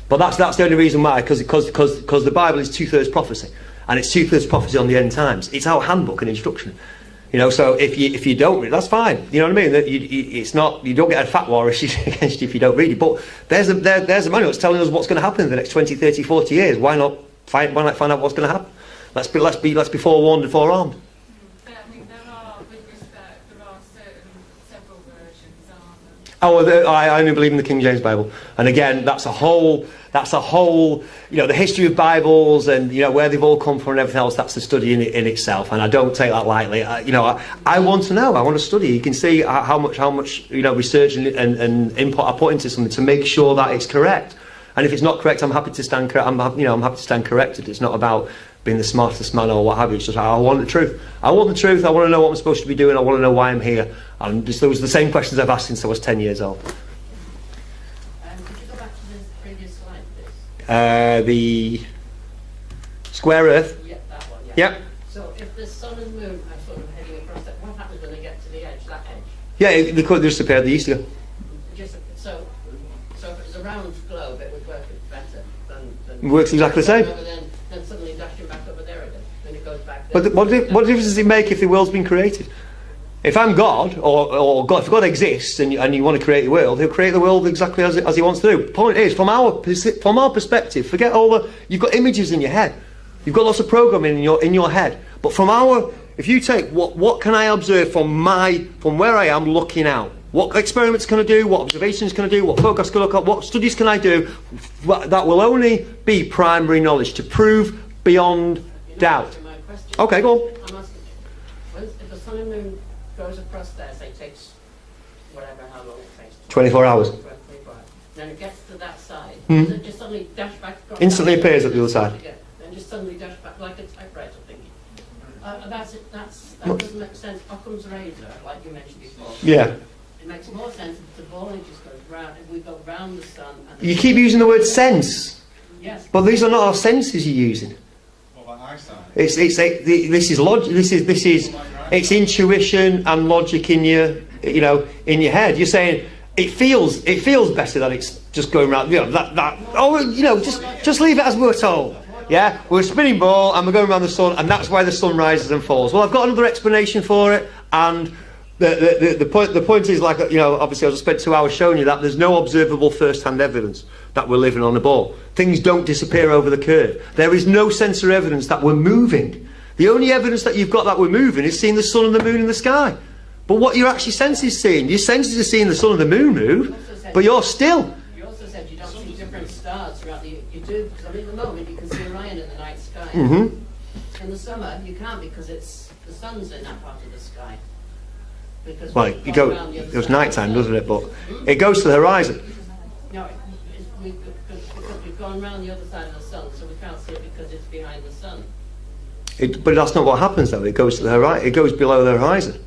But that's the only reason why, because the Bible is 2/3 prophecy, and it's 2/3 prophecy on the end times. It's our handbook and instruction. You know, so if you don't read, that's fine. You know what I mean? That it's not, you don't get a fatwa issued against you if you don't read it. But there's a manual that's telling us what's going to happen in the next 20, 30, 40 years. Why not find out what's going to happen? Let's be forewarned and forearmed. But I mean, there are, with respect, there are several versions, aren't there? Oh, I only believe in the King James Bible, and again, that's a whole, you know, the history of Bibles and, you know, where they've all come from and everything else. That's a study in itself, and I don't take that lightly. You know, I want to know. I want to study. You can see how much you know, research and input I put into something to make sure that it's correct. And if it's not correct, I'm happy to stand corrected. It's not about being the smartest man or what have you. It's just, I want the truth. I want the truth. I want to know what I'm supposed to be doing. I want to know why I'm here. And just, those are the same questions I've asked since I was 10 years old. Could you go back to the previous slide, please? The square Earth. Yeah, that one, yeah. Yep. So if the sun and moon are sort of heading across that, what happens when they get to the edge, that edge? Yeah, they could disappear. They used to go. So if it was a round globe, it would work better than It works exactly the same. Then suddenly dashing back over there again, then it goes back. But what difference does it make if the world's been created? If I'm God, or God, if God exists and you want to create the world, He'll create the world exactly as He wants to do. The point is, from our perspective, forget you've got images in your head, you've got lots of programming in your head. But if you take what can I observe from where I am looking out? What experiments can I do? What observations can I do? What photographs can I look at? What studies can I do? That will only be primary knowledge to prove beyond doubt. My question. Okay, go on. I'm asking, if the sun and moon goes across there, say it takes how long it takes. 24 hours. 24 hours. Then it gets to that side. Hmm. Does it just suddenly dash back across? Instantly appears at the other side. Again, then just suddenly dash back like a typewriter thingy. That doesn't make sense. Occam's razor, like you mentioned before. Yeah. It makes more sense if the ball just goes round, if we go round the sun. And You keep using the word sense, Yes. but these are not our senses you're using. What about Einstein? This is logic. This is it's intuition and logic in your head. You're saying it feels better that it's just going around. You know just leave it as we're told. Yeah, we're a spinning ball and we're going around the sun, and that's why the sun rises and falls. Well, I've got another explanation for it, and the point is, like, you know, obviously I just spent 2 hours showing you that there's no observable first-hand evidence that we're living on a ball. Things don't disappear over the curve. There is no sensor evidence that we're moving. The only evidence that you've got that we're moving is seeing the sun and the moon in the sky. But what your actually senses seeing, your senses are seeing the sun and the moon move, but you're still. You also said you don't see different stars throughout the. You do, because I mean, at the moment you can see Orion in the night sky. Mm-hmm. In the summer you can't, because the sun's in that part of the sky. Because Well, we've gone around the other it was side. night time, doesn't it? But it goes to the horizon. No, because we've gone round the other side of the sun, so we can't see it because it's behind the sun. But that's not what happens, though. It goes to the horizon. It goes below the horizon.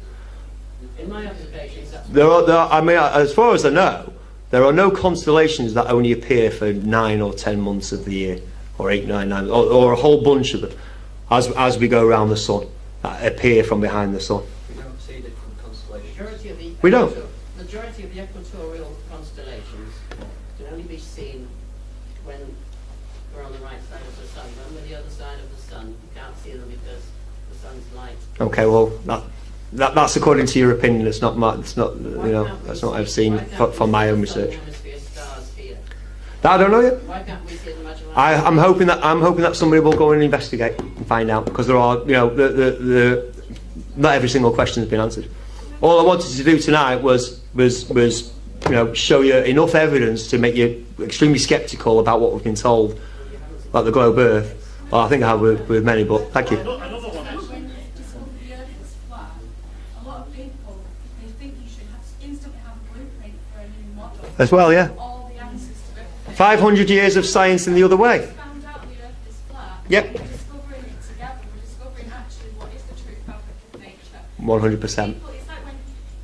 In my observations, that's There are, I mean, as far as I know, there are no constellations that only appear for 9 or 10 months of the year, or 8, 9, or a whole bunch of them, as we go around the sun, that appear from behind the sun. We don't see different constellations. majority of the We don't. majority of the equatorial constellations can only be seen when we're on the right side of the sun. When we're the other side of the sun, you can't see them because the sun's light. Okay, well, that's according to your opinion. It's not my, it's not, you Why know, can't we that's not what see- I've seen why can't from we my see own the southern research. hemisphere stars here? That I don't know yet. Why can't we see them much like I'm hoping that somebody will go and investigate and find out, because there are, you know, not every single question has been answered. All I wanted to do tonight was you know, show you enough evidence to make you extremely sceptical about what we've been told about the globe Earth. Well, I think I have with many, but thank you. Another one is, when you discover the earth is flat, a lot of people, they think you should instantly have a blueprint for a new model. As well, yeah. All the answers to it. 500 years of science in the other way. Found out the earth is flat. Yep. We're discovering it together. We're discovering actually what is the true fabric of nature. 100%. People, it's like when,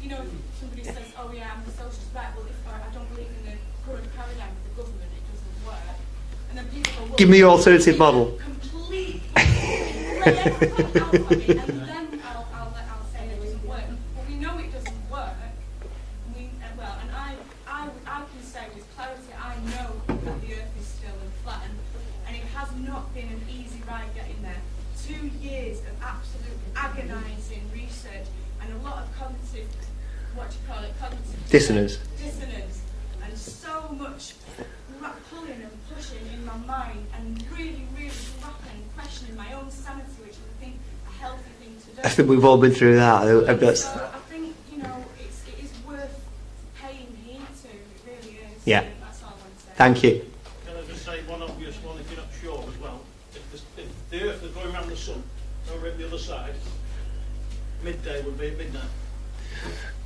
you know, somebody says, oh yeah, I'm a socialist, right, well, or I don't believe in the current paradigm of the government, it doesn't work. And then people go, well, Give me your alternative model. Complete, lay everything out for me, and then I'll say it doesn't work. But we know it doesn't work. Well, and I can say with clarity, I know that the earth is still and flattened, and it has not been an easy ride getting there. 2 years of absolute agonising research and a lot of cognitive, cognitive Dissonance. and so much pulling and pushing in my mind and really, really grappling, questioning my own sanity, which is, I think, a healthy thing to do. I think we've all been through that. So I think, you know, it is worth paying heed to, it really is. Yeah. That's all I want to say. Thank you. Can I just say one obvious one, if you're not sure as well? If the Earth was going around the Sun, over at the other side, midday would be at midnight.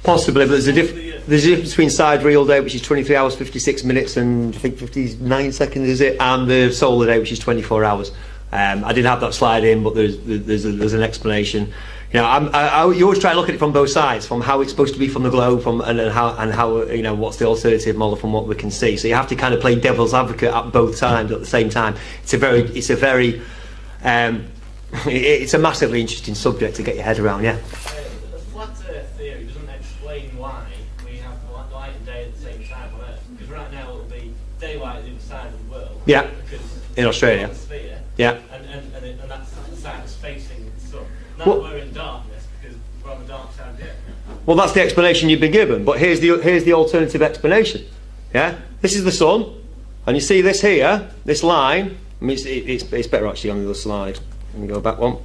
Possibly, but there's a difference between sidereal day, which is 23 hours 56 minutes and I think 59 seconds, is it, and the solar day, which is 24 hours. I didn't have that slide in, but there's an explanation. You know, you always try to look at it from both sides, from how it's supposed to be from the globe, and how you know, what's the alternative model from what we can see. So you have to kind of play devil's advocate at both times at the same time. It's a massively interesting subject to get your head around. Yeah. The flat Earth theory doesn't explain why we have light and day at the same time on Earth. Because right now it'll be daylight the other side of the world. Yeah. Because In Australia. it's the sphere, Yeah. and that's the side that's facing the sun. Now Well- we're in darkness because we're on the dark side of the Earth. Well, that's the explanation you've been given, but here's the alternative explanation. Yeah, this is the sun, and you see this here, this line. I mean, it's better actually on the other slide. Let me go back one.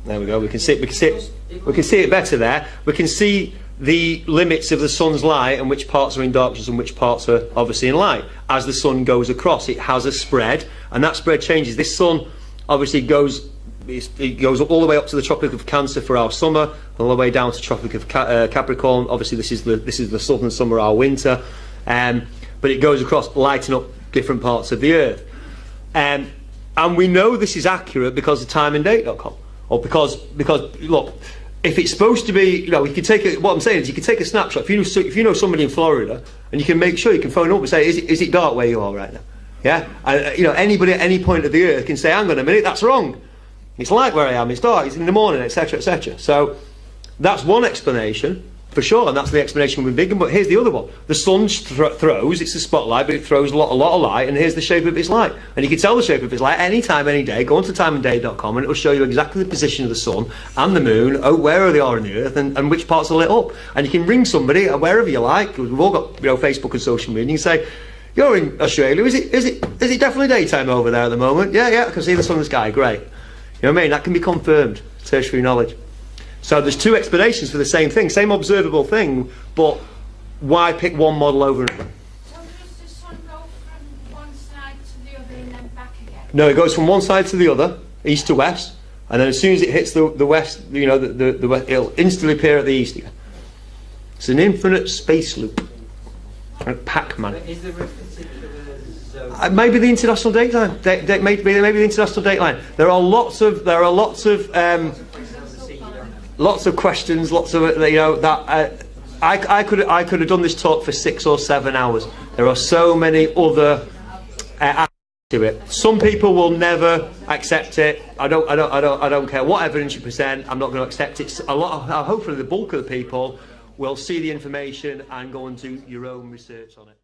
There we go. We can see it better there. We can see the limits of the sun's light and which parts are in darkness and which parts are obviously in light. As the sun goes across, it has a spread, and that spread changes. This sun obviously goes all the way up to the Tropic of Cancer for our summer, all the way down to Tropic of Capricorn. Obviously, this is the southern summer, our winter, but it goes across, lighting up different parts of the Earth. And we know this is accurate because of timeanddate.com, or because look, if it's supposed to be, you know, you can take what I'm saying is you can take a snapshot. If you know somebody in Florida, and you can make sure you can phone up and say, is it dark where you are right now? Yeah, and, you know, anybody at any point of the Earth can say, hang on a minute, that's wrong. It's light where I am. It's dark. It's in the morning, etc., etc. So that's one explanation for sure, and that's the explanation we've given. But here's the other one: the sun throws. It's a spotlight, but it throws a lot of light. And here's the shape of its light. And you can tell the shape of its light any time, any day. Go onto timeanddate.com, and it will show you exactly the position of the sun and the moon, where they are in the Earth, and which parts are lit up. And you can ring somebody wherever you like. We've all got, you know, Facebook and social media. And you can say, "You're in Australia. Is it definitely daytime over there at the moment?" Yeah, I can see the sun in the sky. Great. You know what I mean? That can be confirmed. Tertiary knowledge. So there's two explanations for the same thing, same observable thing, but why pick one model over another? So does the sun go from one side to the other and then back again? No, it goes from one side to the other, east to west, and then as soon as it hits the west, you know, the west, it'll instantly appear at the east again. It's an infinite space loop. Like Pac-Man. Is there a particular zone? Maybe the international date line. Maybe the international date line. There are lots of questions, lots of, you know, that I could have done this talk for 6 or 7 hours. There are so many other aspects to it. Some people will never accept it. I don't care what evidence you present. I'm not going to accept it. Hopefully the bulk of the people will see the information and go and do your own research on it.